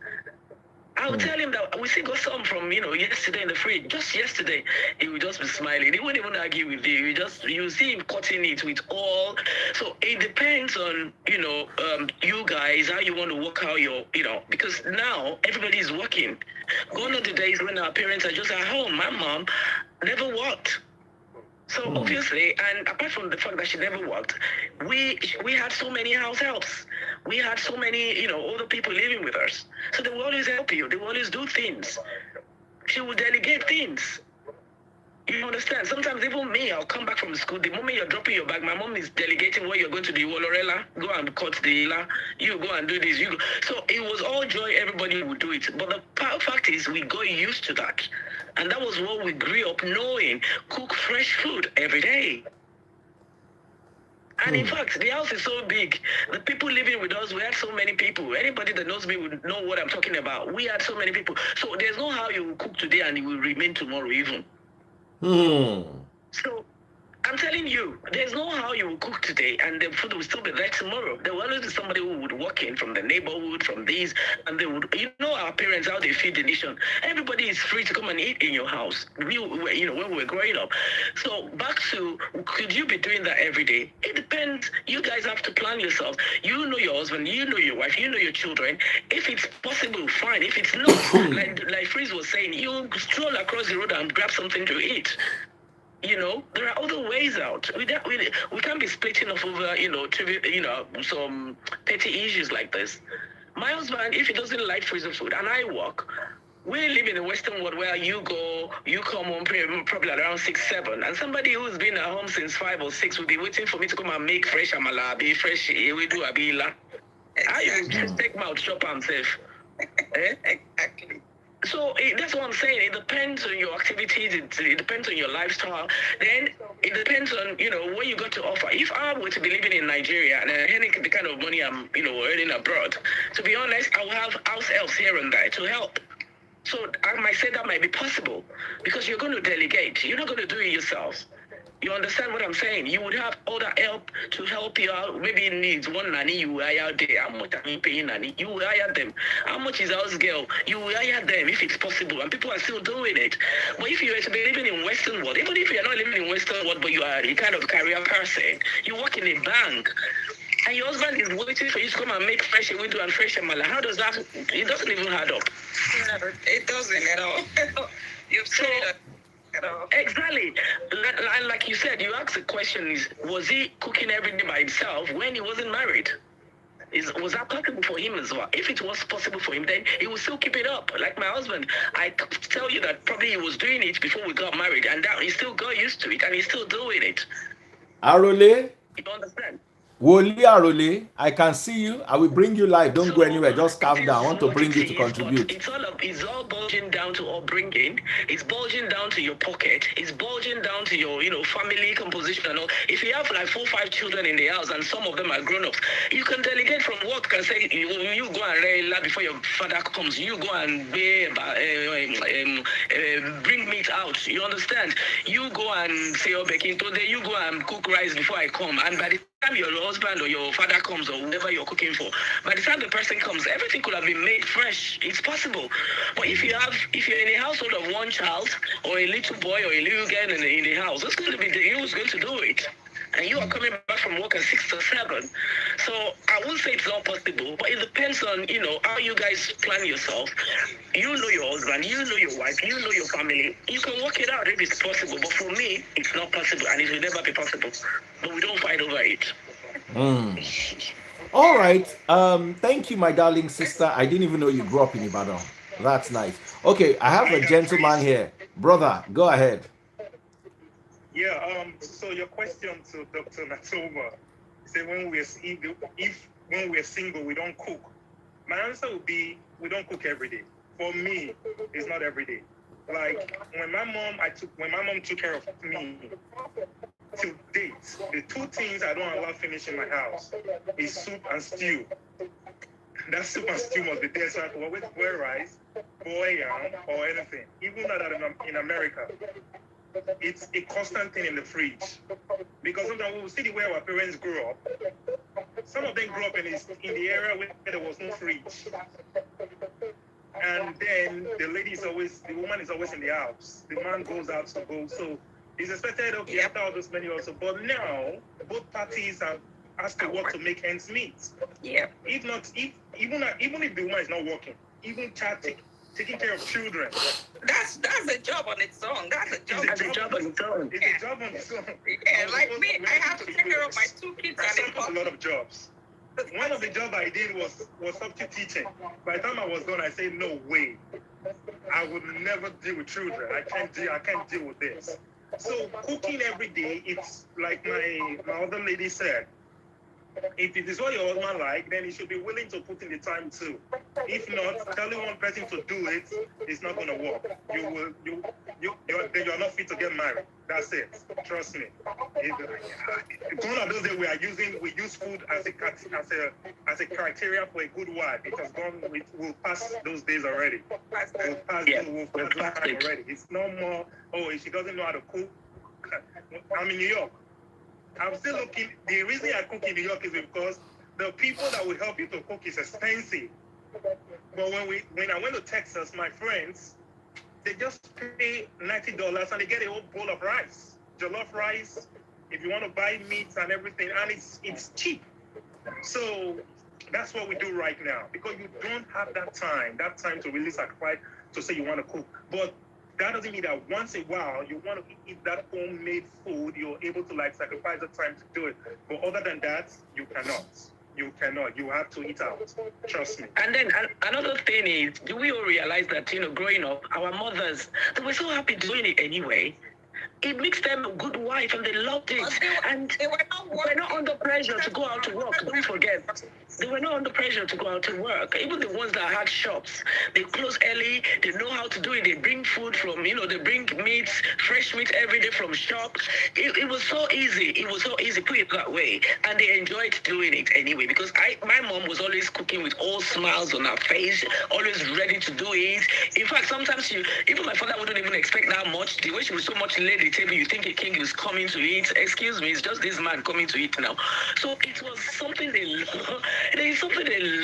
I would tell him that we still got some from, yesterday in the fridge. Just yesterday, he would just be smiling. He wouldn't even argue with you. You see him cutting it with all. So it depends on, you guys, how you want to work out your, because now everybody is working. Gone are the days when our parents are just at home. My mom never worked. So obviously, and apart from the fact that she never worked, we had so many house helps. We had so many, older people living with us. So they will always help you. They will always do things. She will delegate things. You understand? Sometimes even me, I'll come back from school. The moment you're dropping your bag, my mom is delegating what you're going to do. Wolorella, go and cut the ila. You go and do this. You go. So it was all joy. Everybody would do it. But the fact is, we got used to that. And that was what we grew up knowing. Cook fresh food every day. And in fact, the house is so big. The people living with us, we had so many people. Anybody that knows me would know what I'm talking about. We had so many people. So there's no how you will cook today and it will remain tomorrow even. So I'm telling you, there's no how you will cook today and the food will still be there tomorrow. There will always be somebody who would walk in from the neighborhood, from these, and they would, our parents, how they feed the nation. Everybody is free to come and eat in your house. When we were growing up. So back to, could you be doing that every day? It depends. You guys have to plan yourself. You know your husband, you know your wife, you know your children. If it's possible, fine. If it's not, like Freeze was saying, you stroll across the road and grab something to eat. There are other ways out. We can't be splitting off over, some petty issues like this. My husband, if he doesn't like freezer food, and I work, we live in the Western world where you come home probably around 6, 7, and somebody who's been at home since 5 or 6 will be waiting for me to come and make fresh amala, be fresh, we do abila. I even take my shop and safe. Exactly. So that's what I'm saying. It depends on your activities. It depends on your lifestyle. Then it depends on, what you got to offer. If I were to be living in Nigeria and earning the kind of money I'm, earning abroad, to be honest, I will have house helps here and there to help. So I might say that might be possible because you're going to delegate. You're not going to do it yourself. You understand what I'm saying? You would have other help to help you out. Maybe it needs one nanny, you will hire there. How much are you paying nanny? You will hire them. How much is house girl? You will hire them if it's possible. And people are still doing it. But if you were to be living in Western world, even if you're not living in Western world, but you are a kind of career person, you work in a bank, and your husband is waiting for you to come and make fresh a window and fresh a mala. How does that? It doesn't even add up. No, it doesn't at all. You've said it. Exactly. And like you said, you asked the question was he cooking every day by himself when he wasn't married? Was that possible for him as well? If it was possible for him, then he would still keep it up. Like my husband, I tell you that probably he was doing it before we got married, and that he still got used to it, and he's still doing it. Arole? You understand? Woli Arole, I can see you. I will bring you live. Don't go anywhere. Just calm down. I want to bring you to contribute. It's all bulging down to upbringing. It's bulging down to your pocket. It's bulging down to your, family composition and all. If you have like 4 or 5 children in the house and some of them are grown-ups, you can delegate from work and say, you go and rela before your father comes. You go and bring meat out. You understand? You go and say, today you go and cook rice before I come. And by the time your husband or your father comes or whoever you're cooking for, by the time the person comes, everything could have been made fresh. It's possible. But if you're in a household of one child or a little boy or a little girl in the house, who's going to do it? And you are coming back from work at 6 to 7. So I won't say it's not possible, but it depends on, how you guys plan yourself. You know your husband, you know your wife, you know your family. You can work it out if it's possible. But for me, it's not possible, and it will never be possible. But we don't fight over it. All right. Thank you, my darling sister. I didn't even know you grew up in Ibadan. That's nice. Okay, I have a gentleman here. Brother, go ahead. Yeah, so your question to Dr. Natoma, say when we're single, we don't cook. My answer would be, we don't cook every day. For me, it's not every day. Like when my mom took care of me to date, the 2 things I don't allow finish in my house is soup and stew. That soup and stew must be there, so I can always boil rice, boil yam, or anything. Even that in America, it's a constant thing in the fridge. Because sometimes we will see the way our parents grew up. Some of them grew up in the area where there was no fridge. And then the woman is always in the house. The man goes out to go. So it's expected, after all those many also. But now, both parties have asked to work to make ends meet. Yeah. Even if the woman is not working, even taking care of children. That's a job on its own. That's a job on its own. It's a job on its own. Yeah, like me, I have to take care of my 2 kids. I a lot of jobs. One of the jobs I did was substitute teaching. By the time I was done, I said, no way. I would never deal with children. I can't deal with this. So cooking every day, it's like my other lady said, if it is what your husband like, then you should be willing to put in the time too. If not, telling one person to do it is not going to work. You're not fit to get married. That's it. Trust me. One of those days we use food as a criteria for a good wife. It has gone. We'll pass those days already. We'll pass that time already. It's no more. Oh, if she doesn't know how to cook. I'm in New York. I'm still looking. The reason I cook in New York is because the people that will help you to cook is expensive. But when I went to Texas, my friends, they just pay $90 and they get a whole bowl of rice, jollof rice. If you want to buy meat and everything, and it's cheap. So that's what we do right now, because you don't have that time to really sacrifice to say you want to cook. But that doesn't mean that once in a while you want to eat that homemade food, you're able to sacrifice the time to do it. But other than that, you cannot. You cannot. You have to eat out. Trust me. And then another thing is, do we all realize that, growing up, our mothers, they were so happy doing it anyway. It makes them a good wife and they loved it. They were not under pressure to go out to work. Don't forget. They were not under pressure to go out to work. Even the ones that had shops, they close early. They know how to do it. They bring food from, they bring meat, fresh meat every day from shop. It was so easy. It was so easy, put it that way. And they enjoyed doing it anyway, because my mom was always cooking with all smiles on her face, always ready to do it. In fact, sometimes even my father wouldn't even expect that much. The way she was so much late at the table, you think a king is coming to eat. Excuse me, it's just this man coming to eat now. So it was something they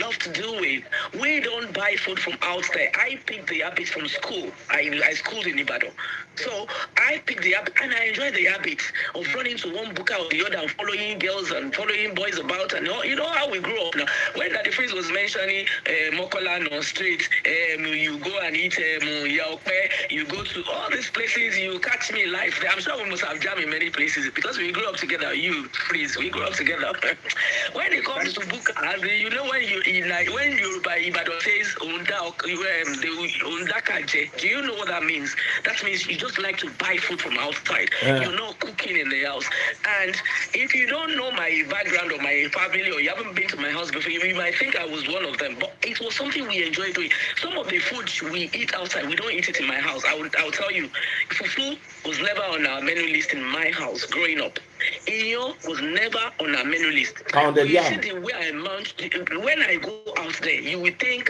love to do with. We don't buy food from outside. I picked the habit from school. I schooled in Ibadan. So I picked the habit, and I enjoy the habit of running to one buka or the other and following girls and following boys about. And you know how we grew up now. When Daddy Freeze was mentioning Mokolan on street, you go and eat Yaokpe, you go to all these places, you catch me live I'm sure we must have jammed in many places because we grew up together. We grew up together. When it comes to book, you know when you by Ibadan says Undakaje, do you know what that means? That means you just like to buy food from outside. Yeah. You're not cooking in the house. And if you don't know my background or my family, or you haven't been to my house before, you might think I was one of them. But it was something we enjoyed doing. Some of the food we eat outside, we don't eat it in my house. I'll tell you, fufu was never on our menu list in my house growing up. Iyo was never on our menu list. Pounded You yam. see the way I mount, when I go out there, you would think,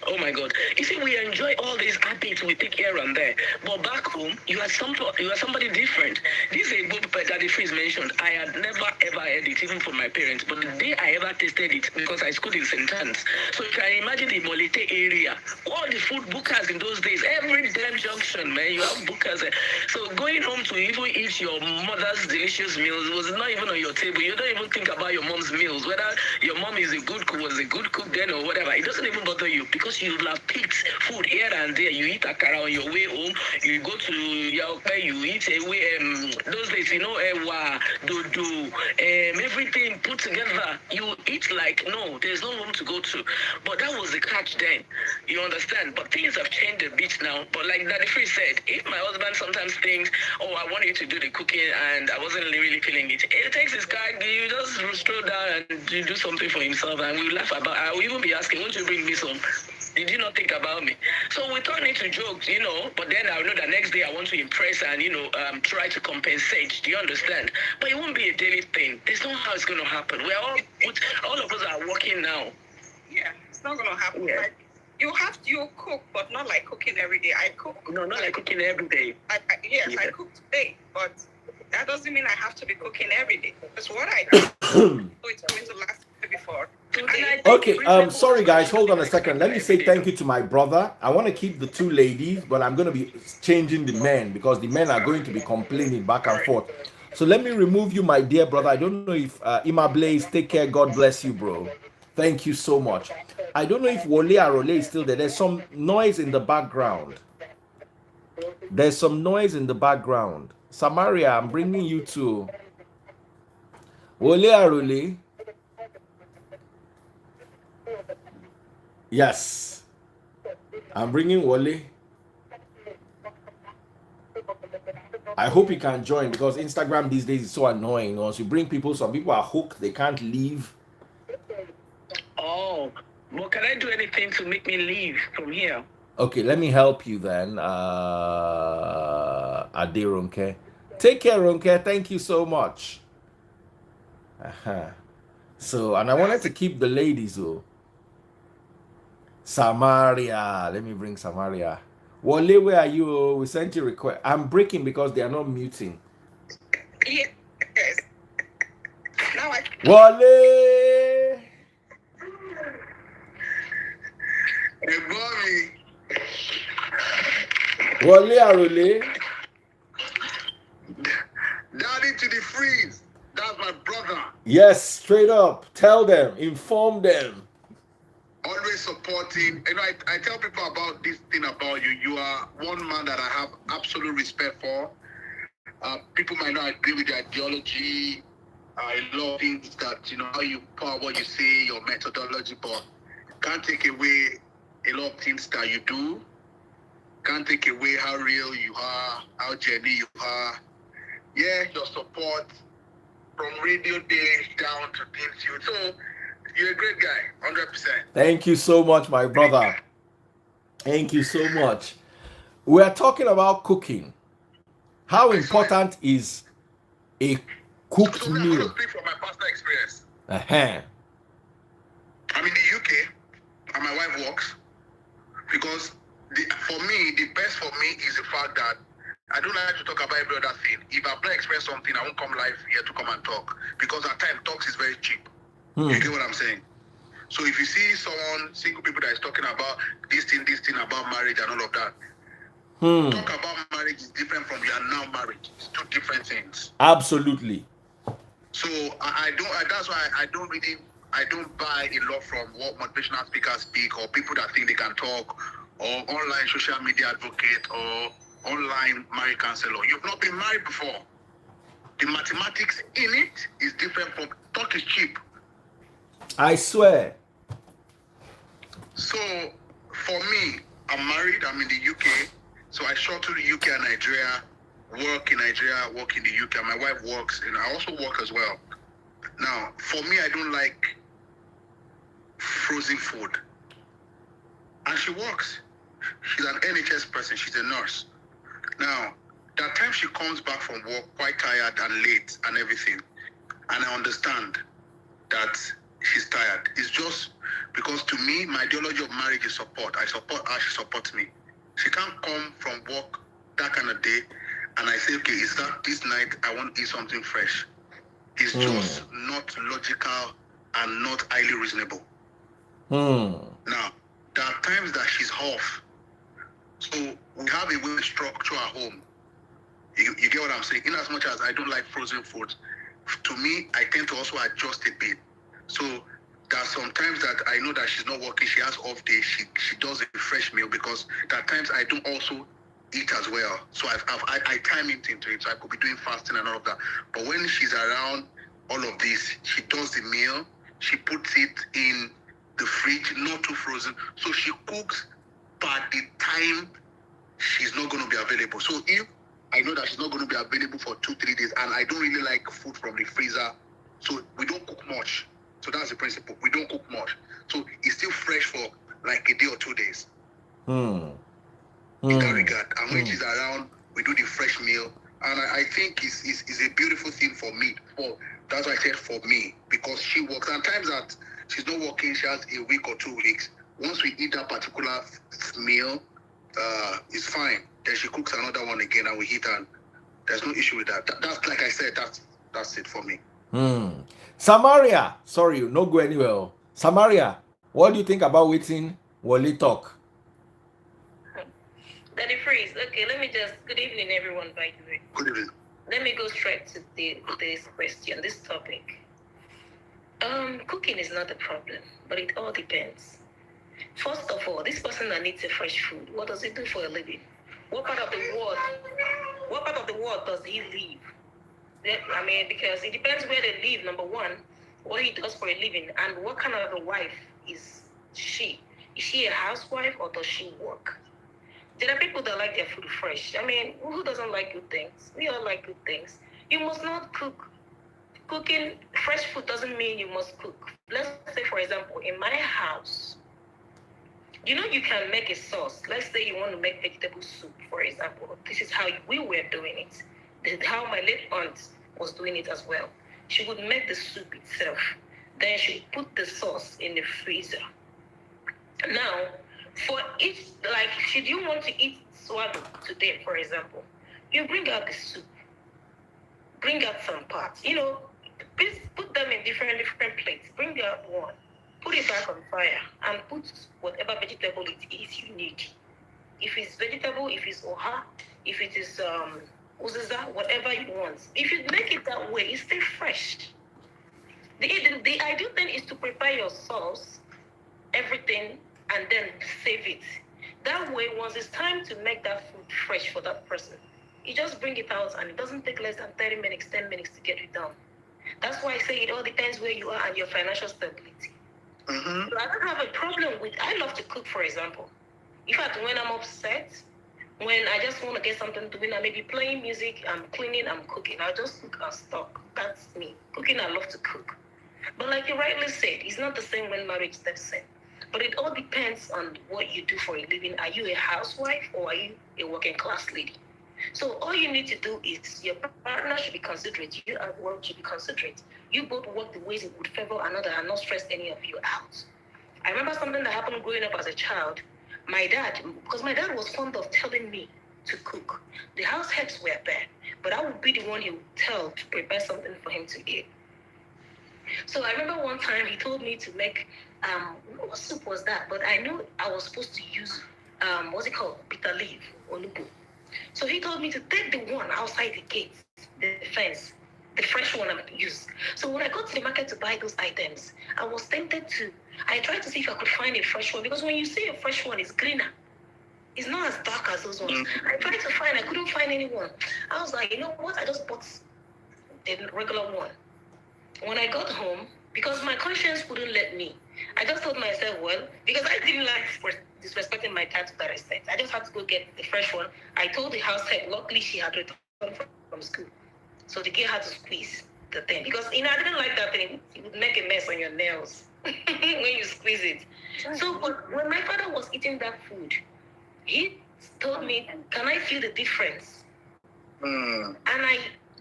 oh my God. You see, we enjoy all these habits we take here and there. But back home, you are somebody different. This is a book that Daddy Freeze mentioned. I had never ever heard it, even from my parents. But the day I ever tasted it, because I schooled in St. Anne's. So you can imagine the Molete area. All the food bookers in those days, every damn junction, man, you have bookers there. So going home to even eat your mother's delicious meals was not even on your table. You don't even think about your mom's meals, whether your mom was a good cook then or whatever. It doesn't even bother you because you have picked food here and there. You eat akara on your way home. You go to Yaokpe, you eat away. Those days, ewa, dodo, everything put together. You eat like no, there's no room to go to. But that was the catch then. You understand? But things have changed a bit now. But like Daddy Free said, if my husband sometimes thinks, oh, I want you to do the cooking and I wasn't really feeling it, it takes his car, you just stroll down and you do something for himself, and we laugh about. I will even be asking, won't you bring me some? Did you not think about me? So we turn into jokes, but then I know the next day I want to impress and, try to compensate. Do you understand? But it won't be a daily thing. There's no how it's going to happen. All of us are working now. Yeah, it's not gonna happen. Yeah. Like, you cook, but not like cooking every day. I cook. No, not like cooking every day. Yes, Yeah. I cook today, but that doesn't mean I have to be cooking every day. That's what I do. So it's going to last before. Today. Okay, sorry guys, hold on a second. Let me say thank you to my brother. I want to keep the two ladies, but I'm going to be changing the men because the men are going to be complaining back and forth. So let me remove you, my dear brother. I don't know if Ima Blaze, take care. God bless you, bro. Thank you so much. I don't know if Wole Arole is still there. There's some noise in the background. There's some noise in the background. Samaria, I'm bringing you to Wole Arole. Yes, I'm bringing Wole. I hope you can join because Instagram these days is so annoying. Once you bring people, some people are hooked, they can't leave. Oh, well, can I do anything to make me leave from here? Okay, let me help you then. Ade Ronke. Take care, Ronke. Thank you so much. So, and I wanted to keep the ladies though. Samaria. Let me bring Samaria. Wole, where are you? We sent you a request. I'm breaking because they are not muting. Yes. Now I. Wole! Hey, mommy. Wole Arole. Daddy to the freeze. That's my brother. Yes, straight up. Tell them, inform them. Always supporting. I tell people about this thing about you. You are one man that I have absolute respect for. People might not agree with your ideology. I love things that, how you power what you say, your methodology, but can't take away a lot of things that you do. Can't take away how real you are, how genuine you are. Yeah, your support from radio days down to things you. So you're a great guy, 100%. Thank you so much, my brother. Thank you so much. We are talking about cooking. How important is a cooked So I'm going meal? to speak from my personal experience. Uh-huh. I'm in the UK and my wife works because for me, the best for me is the fact that I don't like to talk about every other thing. If I've not experienced something, I won't come live here to come and talk because at times talks is very cheap. You get what I'm saying? So if you see single people that is talking about this thing about marriage and all of that, talk about marriage is different from your now marriage. It's two different things. Absolutely. So that's why I don't buy a lot from what motivational speakers speak or people that think they can talk or online social media advocate or online marriage counselor. You've not been married before. The mathematics in it is different from talk is cheap. I swear. So for me, I'm married, I'm in the UK. So I shot to the UK and Nigeria, work in Nigeria, work in the UK. My wife works and I also work as well. Now, for me, I don't like frozen food. And she works. She's an NHS person, she's a nurse. Now, that time she comes back from work quite tired and late and everything. And I understand that she's tired. It's just because to me, my ideology of marriage is support. I support her, she supports me. She can't come from work that kind of day and I say, okay, is that this night I want to eat something fresh. It's just not logical and not highly reasonable. Now, there are times that she's off. So we have a way to structure our home. You get what I'm saying? In as much as I don't like frozen foods, to me, I tend to also adjust a bit. So there are some times that I know that she's not working, she has off day, she does a fresh meal because there are times I don't also eat as well. So I time it into it. So I could be doing fasting and all of that. But when she's around all of this, she does the meal, she puts it in the fridge, not too frozen. So she cooks by the time she's not going to be available. So if I know that she's not going to be available for 2-3 days and I don't really like food from the freezer, so we don't cook much. So that's the principle. We don't cook much. So it's still fresh for like a day or 2 days. In that regard. And when she's around, we do the fresh meal. And I think it's a beautiful thing for me. That's why I said for me. Because she works. And times that she's not working, she has a week or 2 weeks. Once we eat that particular meal, it's fine. Then she cooks another one again and we eat, and there's no issue with that. That's like I said, that's it for me. Samaria, sorry, no go anywhere. Samaria, what do you think about waiting Wally talk? Daddy Freeze, okay, let me just, good evening everyone, by the way. Good evening. Let me go straight to this question, this topic. Cooking is not a problem, but it all depends. First of all, this person that needs a fresh food, what does he do for a living? What part of the world does he live? I mean, because it depends where they live, number one, what he does for a living, and what kind of a wife is she? Is she a housewife or does she work? There are people that like their food fresh. I mean, who doesn't like good things? We all like good things. You must not cook. Cooking fresh food doesn't mean you must cook. Let's say, for example, in my house, you know, you can make a sauce. Let's say you want to make vegetable soup, for example. This is how we were doing it. This is how my late aunt was doing it as well. She would make the soup itself. Then she would put the sauce in the freezer. Now, for each, like, should you want to eat swallow today, for example, you bring out the soup. Bring out some parts. You know, please put them in different plates. Bring out one. Put it back on fire and put whatever vegetable it is you need. If it's vegetable, if it's oha, if it is uziza, whatever you want. If you make it that way, it stays fresh. The ideal thing is to prepare your sauce, everything, and then save it. That way, once it's time to make that food fresh for that person, you just bring it out and it doesn't take less than 30 minutes, 10 minutes to get it done. That's why I say it all depends where you are and your financial stability. Mm-hmm. So I don't have a problem with, I love to cook, for example. In fact, when I'm upset, when I just want to get something to do, I may be playing music, I'm cleaning, I'm cooking. I'll just cook and stock. That's me. Cooking, I love to cook. But like you rightly said, it's not the same when marriage steps in. But it all depends on what you do for a living. Are you a housewife or are you a working class lady? So all you need to do is your partner should be considerate. You as well should be considerate. You both work the ways it would favor another and not stress any of you out. I remember something that happened growing up as a child. My dad, because my dad was fond of telling me to cook. The house helps were there, but I would be the one he would tell to prepare something for him to eat. So I remember one time he told me to make, what soup was that? But I knew I was supposed to use, what's it called? Bitter leaf, olubo. So he told me to take the one outside the gate, the fence, the fresh one I would use. So when I got to the market to buy those items, I was tempted to, I tried to see if I could find a fresh one, because when you see a fresh one, it's greener. It's not as dark as those ones. I tried to find, I couldn't find anyone. I was like, you know what? I just bought the regular one. When I got home, because my conscience wouldn't let me, I just told myself, well, because I didn't like disrespecting my dad to that extent. I just had to go get the fresh one. I told the house head, luckily she had returned from school. So the girl had to squeeze the thing. Because, I didn't like that thing. It would make a mess on your nails when you squeeze it. So when my father was eating that food, he told me, can I feel the difference? And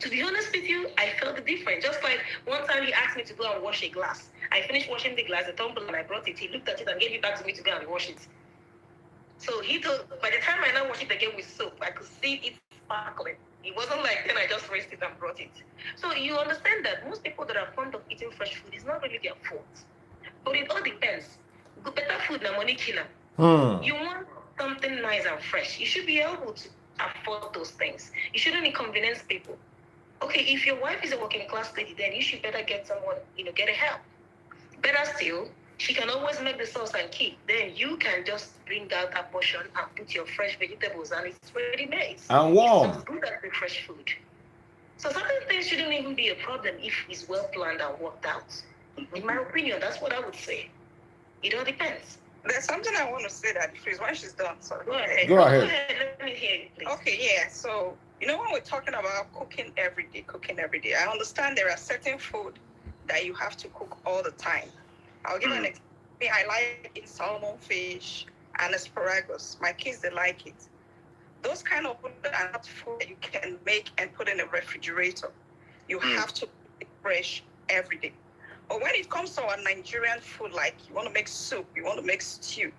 to be honest with you, I felt the difference. Just like one time he asked me to go and wash a glass. I finished washing the glass, the tumbler, and I brought it. He looked at it and gave it back to me to go and wash it. So he told, by the time I now wash it again with soap, I could see it sparkling. It wasn't like then I just rinsed it and brought it. So you understand that most people that are fond of eating fresh food is not really their fault. But it all depends. Better food than money killer. You want something nice and fresh. You should be able to afford those things. You shouldn't inconvenience people. Okay, if your wife is a working class lady, then you should better get someone, get a help. Better still, she can always make the sauce and keep. Then you can just bring out a portion and put your fresh vegetables and it's ready made. And warm. It's as good as the fresh food. So certain things shouldn't even be a problem if it's well planned and worked out. In my opinion, that's what I would say. It all depends. There's something I want to say that when she's done. So Go ahead. Go ahead. Let me hear you, please. Okay, yeah. So, when we're talking about cooking every day, I understand there are certain food that you have to cook all the time. I'll give an example. I like eating salmon, fish, and asparagus. My kids, they like it. Those kind of food are not food that you can make and put in a refrigerator. You have to cook it fresh every day. But when it comes to our Nigerian food, like you want to make soup, you want to make stew,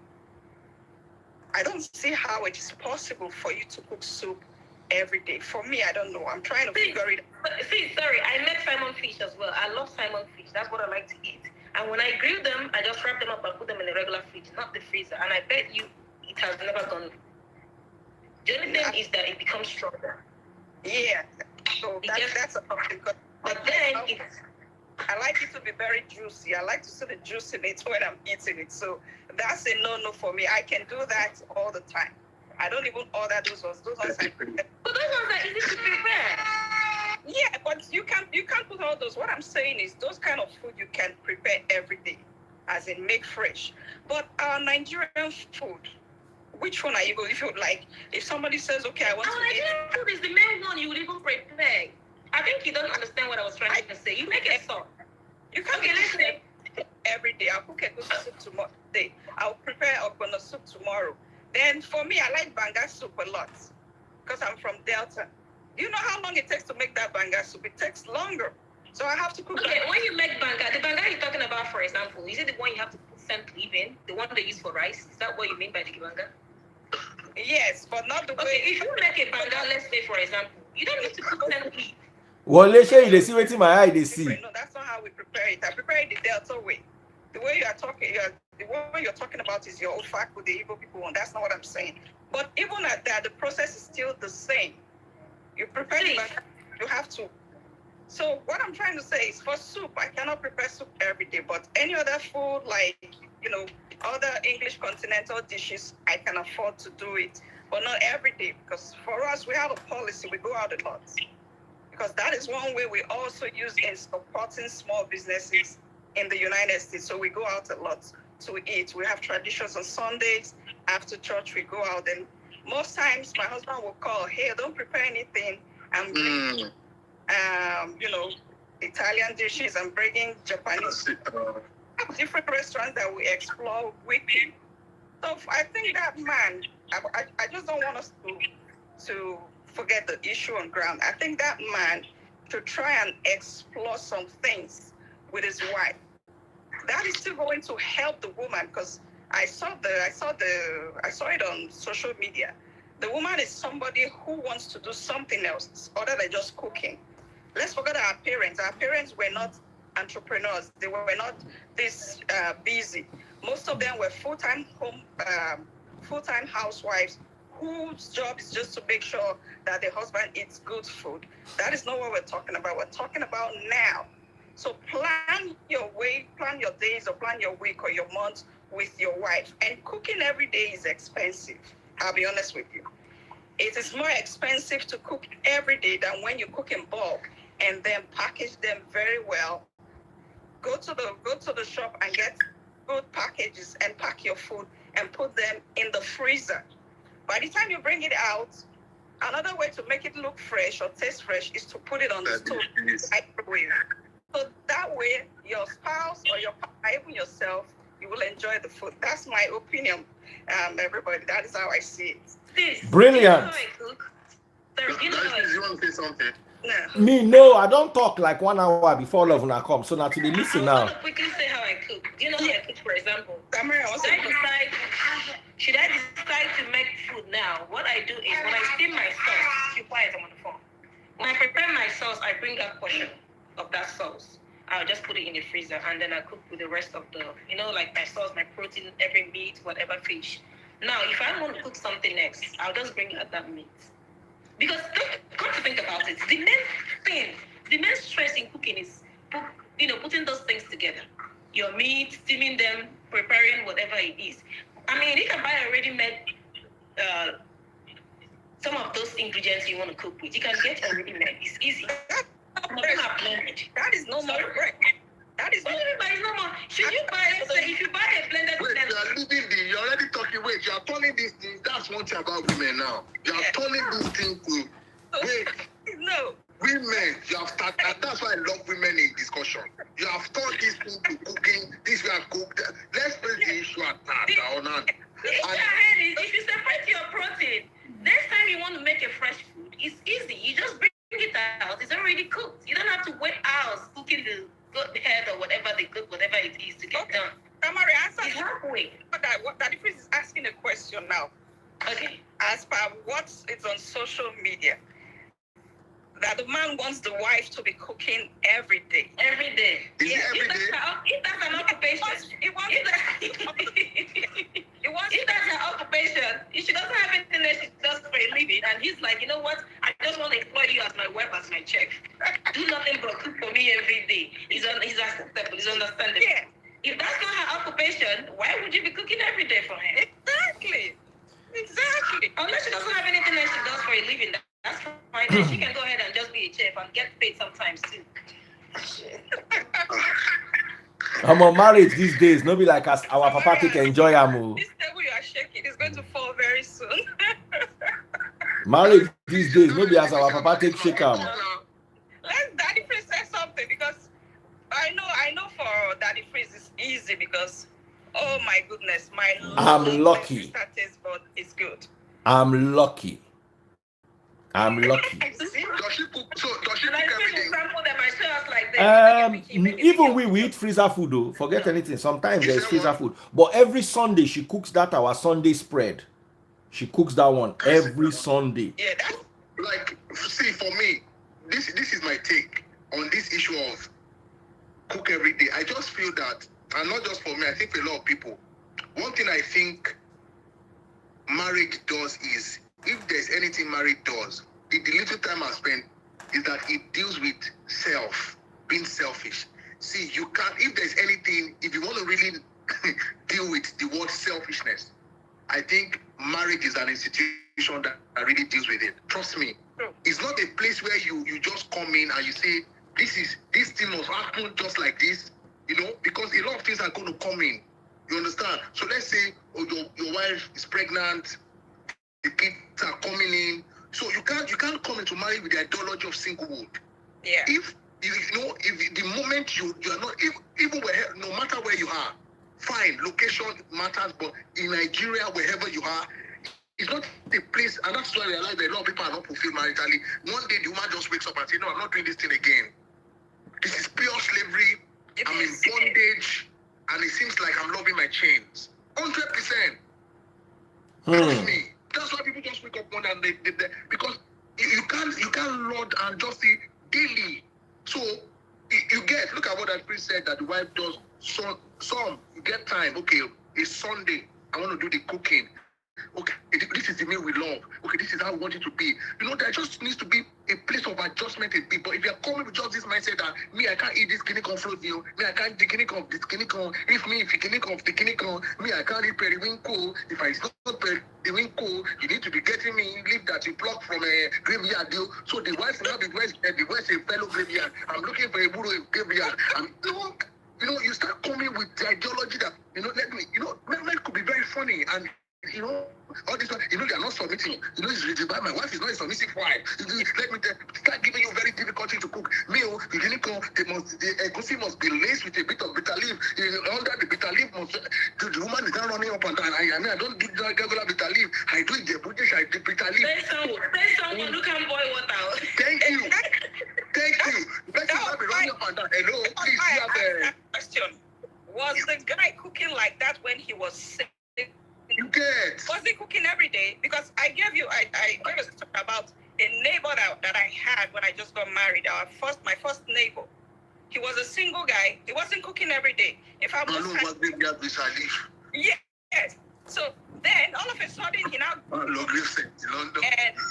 I don't see how it is possible for you to cook soup every day. For me, I don't know. I'm trying to figure it out. Sorry, I make salmon fish as well. I love salmon fish. That's what I like to eat. And when I grill them, I just wrap them up and put them in the regular fridge, not the freezer. And I bet you it has never gone. The only thing is that it becomes stronger. Yeah. So that's a problem. But then I like it to be very juicy. I like to see the juice in it when I'm eating it. So that's a no-no for me. I can do that all the time. I don't even order those ones. Those ones I prepare. But those ones are easy to prepare. Yeah, but you can't put all those. What I'm saying is those kind of food you can prepare every day, as in make fresh. But Nigerian food, which one are you going? If somebody says, okay, I want to eat. Nigerian food is the main one you would even prepare. I think you don't understand what I was trying to say. You make a sauce. You can't say every day. I'll cook a good soup today. I'll prepare ogbono soup tomorrow. Then for me, I like banga soup a lot because I'm from Delta. Do you know how long it takes to make that banga soup? It takes longer. So I have to cook. Okay, when you make banga, the banga you're talking about, for example, is it the one you have to put scent leaf in? The one they use for rice? Is that what you mean by the banga? Yes, but not the way. Okay, if you make a banga, let's say, for example, you don't need to put scent leaf. Well, let's say you see what my eye they see. No, that's not how we prepare it. I prepare it the Delta way. The way you are talking, the way you're talking about is your Ofaku, the Igbo people one. That's not what I'm saying. But even at that, the process is still the same. You prepare it, you have to. So what I'm trying to say is for soup, I cannot prepare soup every day. But any other food, like, other English continental dishes, I can afford to do it. But not every day. Because for us, we have a policy. We go out a lot. Because that is one way we also use in supporting small businesses in the United States. So we go out a lot to eat. We have traditions on Sundays. After church, we go out. And most times, my husband will call, hey, don't prepare anything. I'm bringing, Italian dishes. I'm bringing Japanese. We have different restaurants that we explore weekly. So I think that man, I just don't want us to forget the issue on ground. I think that man should try and explore some things with his wife. That is still going to help the woman because I saw it on social media. The woman is somebody who wants to do something else other than just cooking. Let's forget our parents. Our parents were not entrepreneurs. They were not this busy. Most of them were full-time housewives whose job is just to make sure that the husband eats good food. That is not what we're talking about. We're talking about now. So plan your days or plan your week or your month with your wife. And cooking every day is expensive. I'll be honest with you. It is more expensive to cook every day than when you cook in bulk and then package them very well. Go to the shop and get good packages and pack your food and put them in the freezer. By the time you bring it out, another way to make it look fresh or taste fresh is to put it on the stove, microwave. So that way, your spouse or your partner, even yourself, you will enjoy the food. That's my opinion, everybody. That is how I see it. Brilliant. You know how I cook? Sorry, you know how I You want to say something? No. Me, no, I don't talk like 1 hour before love when I come. So now to the listen I now. want to quickly say how I cook. Do you know how I cook, for example? Tamara, what's Should I it? decide to make food now? What I do is when I steam my sauce, keep quiet, I'm on the phone. When I prepare my sauce, I bring a portion of that sauce. I'll just put it in the freezer and then I cook with the rest of the, like my sauce, my protein, every meat, whatever fish. Now, if I want to cook something next, I'll just bring out that meat. Because come to think about it, the main stress in cooking is, putting those things together. Your meat, steaming them, preparing whatever it is. I mean, you can buy a ready-made, some of those ingredients you want to cook with. You can get a ready-made. It's easy. That is no more bread. That is What do you mean by it's no more? Should you buy it? If you buy a blended Wait, you're already talking. Wait, you are turning this thing. That's one thing about women now. You are turning this thing to. Wait, no. women, you have started. And that's why I love women in discussion. You have turned this thing to cooking. This way I cook. Let's put the issue at hand. If you separate your protein, next time you want to make a fresh food, it's easy. You just bring it out. It's already cooked. You don't have to wait hours cooking the goat head or whatever they cook, whatever it is to get done. Tamara, answer It's halfway. that if is asking a question now. Okay. As per what is on social media, that the man wants the wife to be cooking every day. Every day. Is it every day? If that's an occupation. If that's her occupation, if she doesn't have anything that she does for a living, and he's like, you know what? I just want to employ you as my wife, as my check. Do nothing but cook for me every day. He's acceptable. He's understandable. Yeah. If that's not her occupation, why would you be cooking every day for her? Exactly. Unless she doesn't have anything that she does for a living, that's fine. Then she can go ahead and just be a chef and get paid sometimes too. I'm on marriage these days. No be like us. Our papa take enjoy am. This table you are shaking is going to fall very soon. Marriage these days. No be as our papa take shake am. Let Daddy Freeze say something, because I know for Daddy Freeze it's easy because, oh my goodness, I'm lucky. But it's good. I'm lucky. Does she cook? So does she cook every day? Even we eat freezer food though. Forget anything. Sometimes there's freezer food. But every Sunday she cooks that our Sunday spread. She cooks that one every Sunday. Yeah, that's Like, see, for me, this is my take on this issue of cook every day. I just feel that, and not just for me, I think for a lot of people, one thing I think marriage does is, if there's anything marriage does, the little time I spend is that it deals with being selfish. See, you can't, if there's anything, if you want to really deal with the word selfishness, I think marriage is an institution that really deals with it. Trust me. It's not a place where you just come in and you say, this thing must happen just like this, because a lot of things are going to come in. You understand? So let's say your wife is pregnant, the kids are coming in. So you can't come into marriage with the ideology of singlehood. yeah. If the moment you are not, even where, no matter where you are, fine, location matters, but in Nigeria, wherever you are, it's not a place, and that's why I realize that a lot of people are not fulfilled maritally. One day the woman just wakes up and says, no, I'm not doing this thing again. This is pure slavery. I'm in bondage, and it seems like I'm loving my chains. 100%. Trust me. That's why people just wake up one and they because you can't lord and just say daily. So you get, look at what that priest said that the wife does. Some you get time. Okay, it's Sunday. I want to do the cooking. Okay, this is the meal we love. Okay, this is how we want it to be. There just needs to be a place of adjustment. But if you're coming with just this men say that me, I can't eat this kidney corn float meal. Me, I can't the kidney corn, this kidney corn. If me, if the kidney corn, me, I can't eat periwinkle. If I not periwinkle, you need to be getting me leaf that you pluck from a graveyard deal. So the wife will not be west, the west a fellow graveyard. I'm looking for a bureau graveyard. You start coming with the ideology that, men could be very funny and, all this one, they are not submitting. It's written by my wife is not a submissive wife. Let me start giving you very difficult thing to cook. Meal, the egusi must be laced with a bit of bitter leaf. Under the bitter leaf, the woman is not running up and down. I don't do the regular bitter leaf. I do the British, I do bitter leaf. There's someone who can boil water. Thank you. The person will be running up and down. Hello, please, you have a question. Was the guy cooking like that when he was sick? You get. Was he cooking every day? Because I gave a story about a neighbor that I had when I just got married. My first neighbor. He was a single guy. He wasn't cooking every day. If I was yes. So then all of a sudden he now and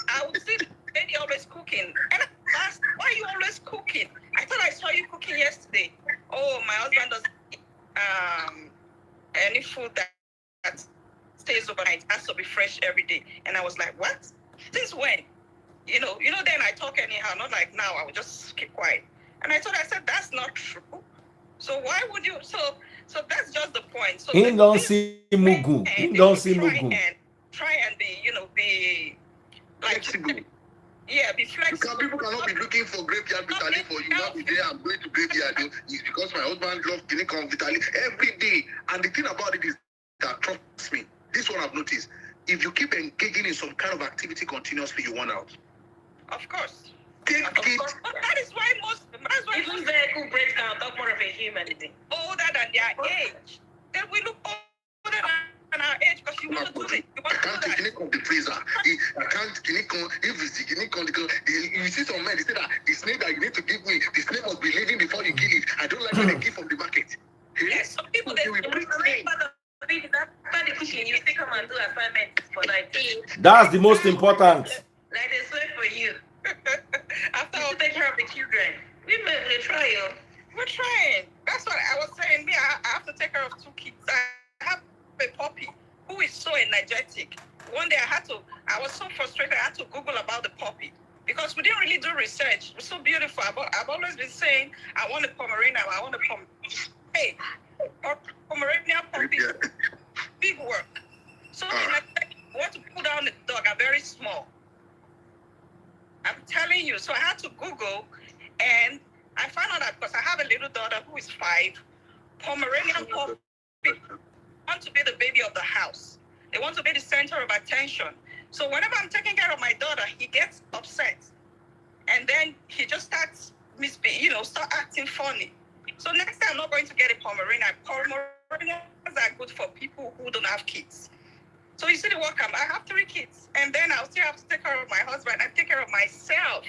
I would see the lady always cooking. And I asked, why are you always cooking? I thought I saw you cooking yesterday. Oh, my husband doesn't eat any food that stays overnight. It has to be fresh every day. And I was like, what? Since when? Then I talk anyhow, not like now. I would just keep quiet. And I said, that's not true. So why would you? So that's just the point. So he don't see Mugu. He don't see Mugu. Try and be like flexible. Yeah, be flexible. Because people cannot be looking for graveyard bitter leaf for you. Not be there, I'm going to graveyard. It's because my husband loves kidney corn bitter leaf every day. And the thing about it is that, trust me, this one I've noticed. If you keep engaging in some kind of activity continuously, you want out. Of course. But that is why even vehicle breaks down, talk more of a human thing. Older than their age. Then we look older than our age because you want to do it. I can't take kidney corn the freezer. I can't kidney corn. If it's the kidney corn, you see some men, they say that the snake that you need to give me, the snake must be living before you kill it. I don't like when they give from the market. Yes, some people they after the cooking, you still come and do assignments for like That's the most important. Like they swear for you. After you take care of the children. They try. We're trying. That's what I was saying. Me, I have to take care of 2 kids. I have a puppy who is so energetic. One day I was so frustrated. I had to Google about the puppy because we didn't really do research. It was so beautiful. I've always been saying I want a Pomeranian. I want a Pomeranian puppy. Big work. So we want to pull down the dog. I'm very small. I'm telling you. So I had to Google, and I found out that because I have a little daughter who is 5, Pomeranian puppy want to be the baby of the house. They want to be the center of attention. So whenever I'm taking care of my daughter, he gets upset, and then he just starts start acting funny. So next time I'm not going to get a Pomeranian. Pomeranians are good for people who don't have kids. So you see the work I have 3 kids, and then I'll still have to take care of my husband and take care of myself.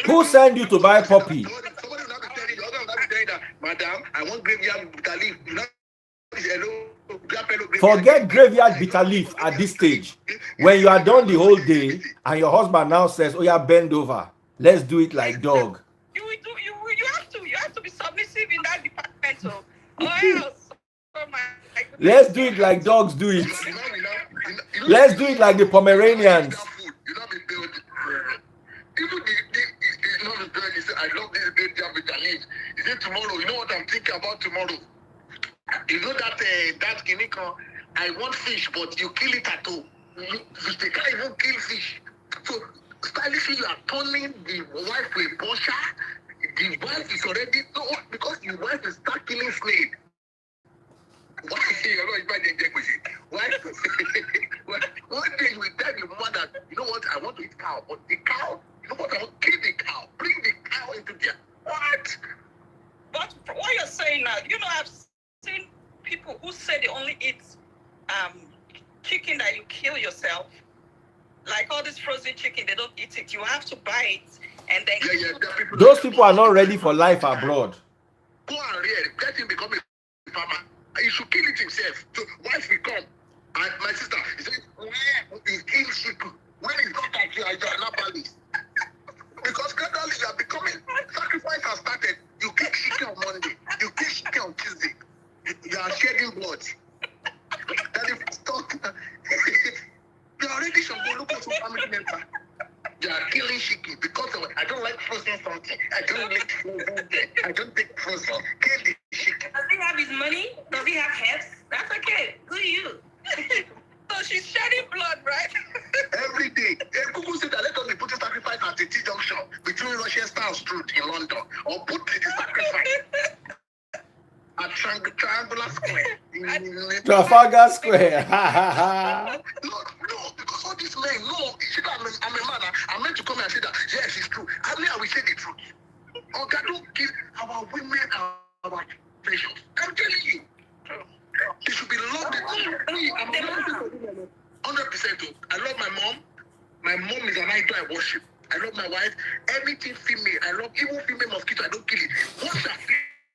Who sent you to buy puppy? Somebody will not be telling you, that, Madam, I want graveyard bitter leaf. Forget graveyard bitter leaf at this stage. When you are done the whole day, and your husband now says, "Oh yeah, bend over. Let's do it like dog." You have to be submissive in that department, or else. Let's do it like dogs do it. Let's do it like the Pomeranians. I love this graveyard bitter leaf. He said tomorrow, you know what I'm thinking about tomorrow? You know that kidney corn, I want fish, but you kill it at all. They can't even kill fish. So stylishly, you are turning the wife to a butcher. The wife is already because the wife is start killing snake. Why? One day you will tell your mother, you know what? I want to eat cow, but the cow, you know what? I want to kill the cow. Bring the cow into there. What? But what you're saying now, I've seen people who say they only eat chicken that you kill yourself. Like all this frozen chicken, they don't eat it. You have to buy it and then those people are not ready for life abroad. Go and rear, let him become a farmer. He should kill it himself. So wife will come. And my sister, he said, where is kill chicken? When is not like you are not police? Because gradually you are becoming sacrifice has started. are shedding blood. That if talk, they are already some local family member. They are killing chicken because of I don't like frozen something. I don't like frozen. I don't take frozen. Kill the chicken. Does he have his money? Does he have herbs? That's okay. Good you. So she's shedding blood, right? Every day. Google said that let us be putting sacrifice at the T-junction between Rochester and Strood in London. Or put the sacrifice at Triangular Square. Trafalgar Square. No, because all these men, no, I'm a man. I'm meant to come and say that, yes, it's true. I mean, I will say the truth. Oh, God, don't give our women our precious. I'm telling you. They should be loved. I'm 100%. I love my mom. My mom is an idol I worship. I love my wife. Everything female. I love even female mosquito. I don't kill it. What's that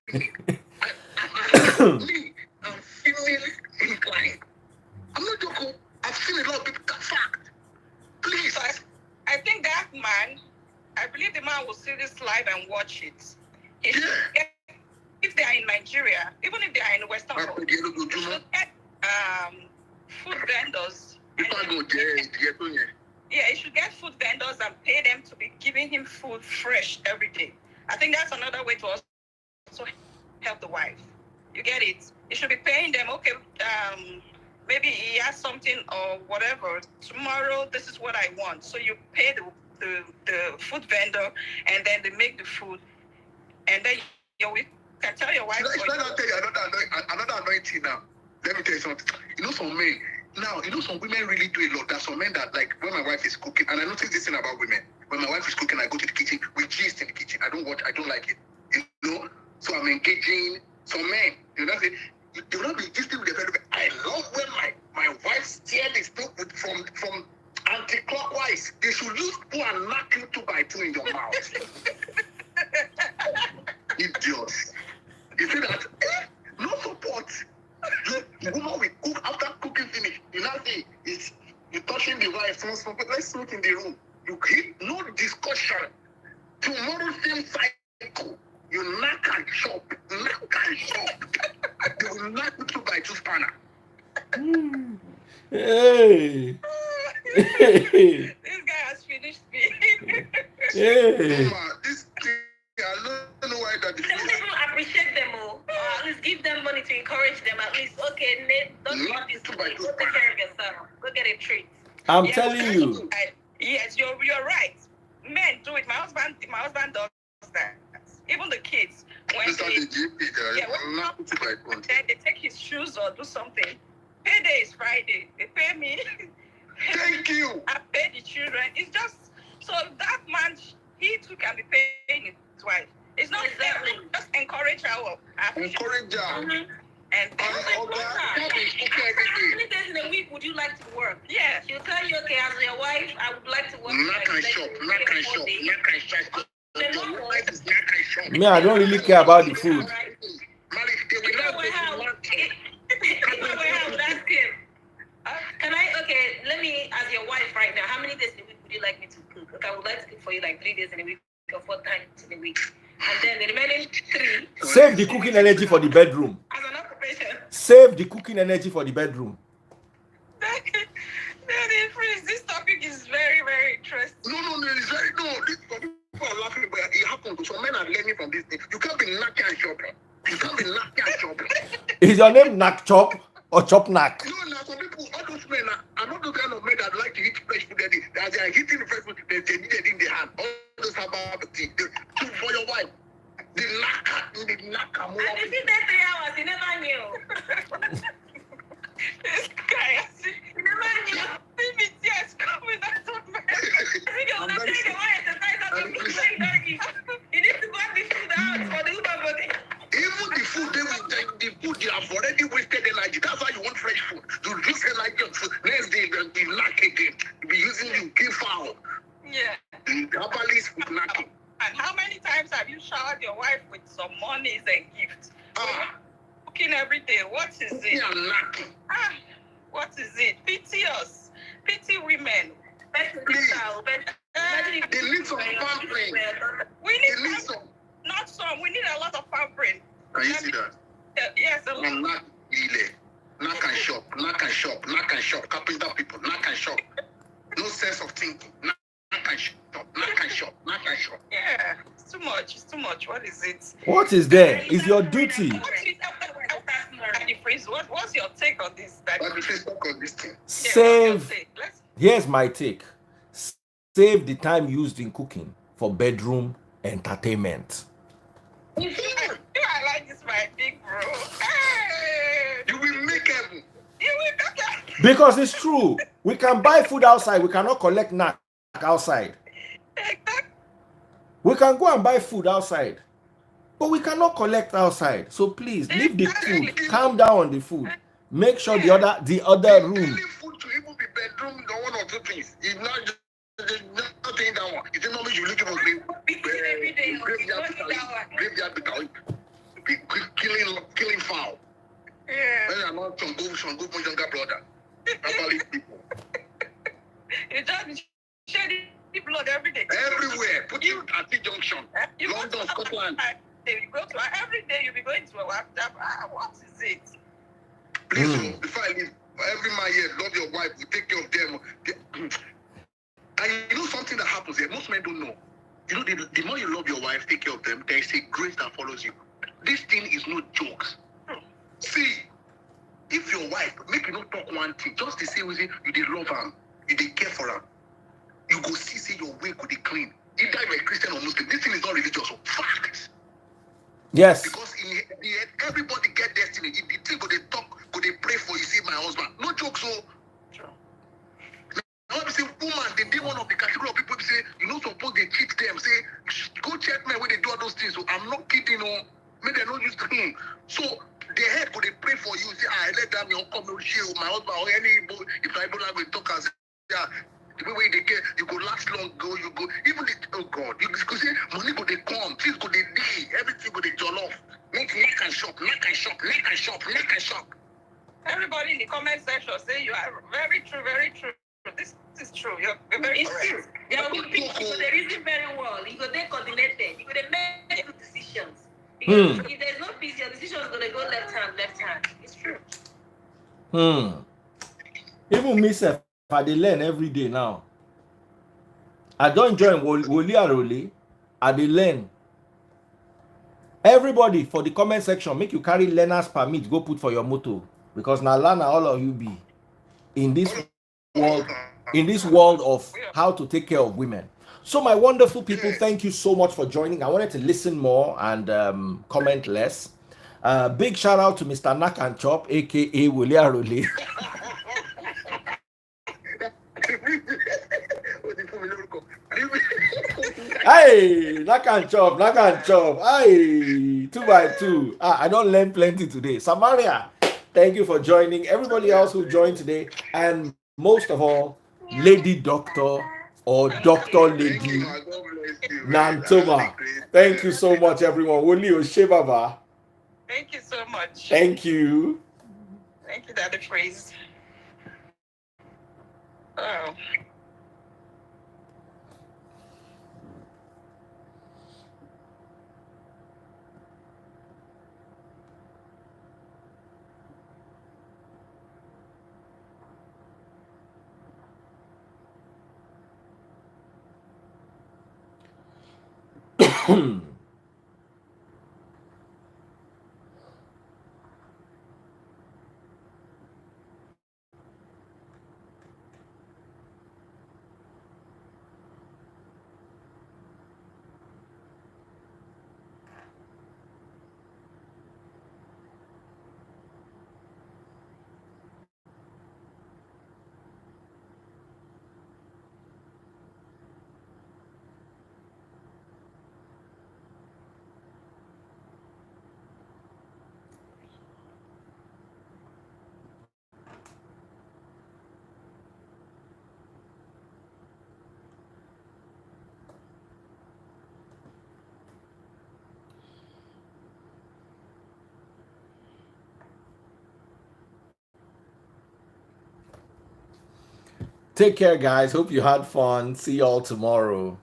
female? Me, I'm female inclined. I'm not joking. I've seen a lot of people. That's fact. Please. I think that man, I believe the man will see this live and watch it. If they are in Nigeria, even if they are in the Western world, they should get food vendors. Yeah, he should get food vendors and pay them to be giving him food fresh every day. I think that's another way to also help the wife. You get it? You should be paying them, okay, maybe he has something or whatever. Tomorrow, this is what I want. So you pay the food vendor, and then they make the food. And then you can tell your wife. Should I not tell you another anointing now? Let me tell you something. You know some men, now, you know some women really do a lot. There's some men that, like, when my wife is cooking, and I notice this thing about women. When my wife is cooking, I go to the kitchen, we gist in the kitchen. I don't like it. You know? So I'm engaging some men. You know, they will not be gisting with their friend. I love when my wife steer this food from anti-clockwise. They should use spoon and knock you 2 by 2 in your mouth. Idiots. You see that? No support. The woman will cook after cooking finish. You now see you're touching the wife. Let's smoke in the room. You keep no discussion. Tomorrow same cycle. You knock and chop. They will knock you 2 by 2 spanner. Hey. This guy has finished me. Hey. This thing, I don't know why that is. Some people appreciate them all. Or at least give them money to encourage them. At least, okay, Nate, don't do this. Go take care of yourself. Go get a treat. I'm telling you. Yes, you're right. Men do it. My husband does that. Even the kids. When they take his shoes or do something. Payday is Friday. They pay me. Thank you. I pay the children. It's just so that man, he too can be paying his wife. It's not exactly. Just encourage her. Encourage her. Mm-hmm. And how many days in a week would you like to work? Yeah. She'll tell you, okay, as your wife, I would like to work. Me, I don't really care about the food. Can I, okay, let me, as your wife right now, how many days in a week would you like me to cook? Okay, I would like to cook for you like 3 days in a week or 4 times in a week. And then the remaining 3. Save the cooking energy for the bedroom. As an occupation. Save the cooking energy for the bedroom. This topic is very, very interesting. No, it's very, people are laughing, but it happens. Some men are learning from this thing. You can't be knocking and shopping. Is your name Knack Chop or Chop Knack? No, some people, all those men are not the kind of men that like to eat fresh food. As they are hitting the fresh food, they need it in their hand. All those about the tea. For your wife. The knack. And if you did 3 hours, you never knew. This guy, You never knew. tears coming out of my You need to go and the food out for the Uber body. Even the food they have already wasted energy. That's why you want fresh food. You just energy on food. Next day they'll be lack again. You'll be using you give foul. Yeah. The herbalist food knacking. And how many times have you showered your wife with some monies and gifts? Cooking every day. What is it? What is it? Pity us. Pity women. Please. They need some pampering. We need some. Not some. We need a lot of pampering. Can you see that? Yes, a lot. knock and shop, knock and shop, knock and shop, carpenter people, knock and shop. No sense of thinking. Knock and shop, knock and shop, knock and shop. Yeah, it's too much. It's too much. What is it? What is there? It's your duty. What's your take on this? Daddy? But if you talk on this thing, Save. Here's my take. Save the time used in cooking for bedroom entertainment. I like this, my big bro. Hey! you will make heaven. You will make heaven. Because it's true. We can buy food outside. We cannot collect knack outside. We can go and buy food outside. But we cannot collect outside. So please leave the food. Calm down on the food. Make sure the other room. Daily food to even be bedroom, the one or two things. It's not just taking that one. It's not you looking for graveyard because be killing foul. Yeah. When you're not some good younger brother. Probably people. You just shed the blood every day. Everywhere. Put you at the junction. You London, Scotland. You go to every day. You'll be going to a WhatsApp. What is it? Please, before I leave, every man here love your wife. You take care of them. And you know something that happens here. Most men don't know. You know, the more you love your wife, take care of them. There is a grace that follows you. This thing is no jokes. See, if your wife make you not talk one thing, just the same way you did love her, you did care for her, you go see your way could be clean. Either you're a Christian or Muslim. This thing is not religious. So fact. Yes. Because in the end, everybody get destiny. If the thing go they talk, go they pray for you, see my husband. No joke, so. Now you say woman, they did one of the category of people say, you know, suppose they cheat them. Say, go check me when they do all those things. So I'm not kidding, no. Maybe they don't use him. So the head go they pray for you. Say, I let them your come no shield, my husband or any if I don't like talk as yeah. The way they get, you go last long, you go, even the, oh God, you go say, money go they come, things go they day, everything go they jol off. Make neck and shop, neck and shop, neck and shop, neck and shop. Everybody in the comment section say you are very true, very true. This is true. You're very correct. There will be people, so they reason very well. You go they coordinated. You go they make good decisions. Because if there's no peace, your decision is going to go left hand. It's true. Even myself, I dey learn every day now. I don't join Woli Arole. I dey learn. Everybody for the comment section, make you carry learner's permit, go put for your motor. Because now learn all of you be in this world of how to take care of women. So my wonderful people, thank you so much for joining. I wanted to listen more and comment less. Big shout out to Mr. Knack and Chop, aka Woli Arole. Hey, Knack and Chop. Hey, 2x2. I don't learn plenty today. Samaria, thank you for joining. Everybody else who joined today, and most of all, Lady Doctor or Doctor Lady Nantoma. Thank you so much, everyone. Woli Oshebaba. Thank you so much. Thank you. Thank you, Daddy Praise. Oh. Take care, guys. Hope you had fun. See y'all tomorrow.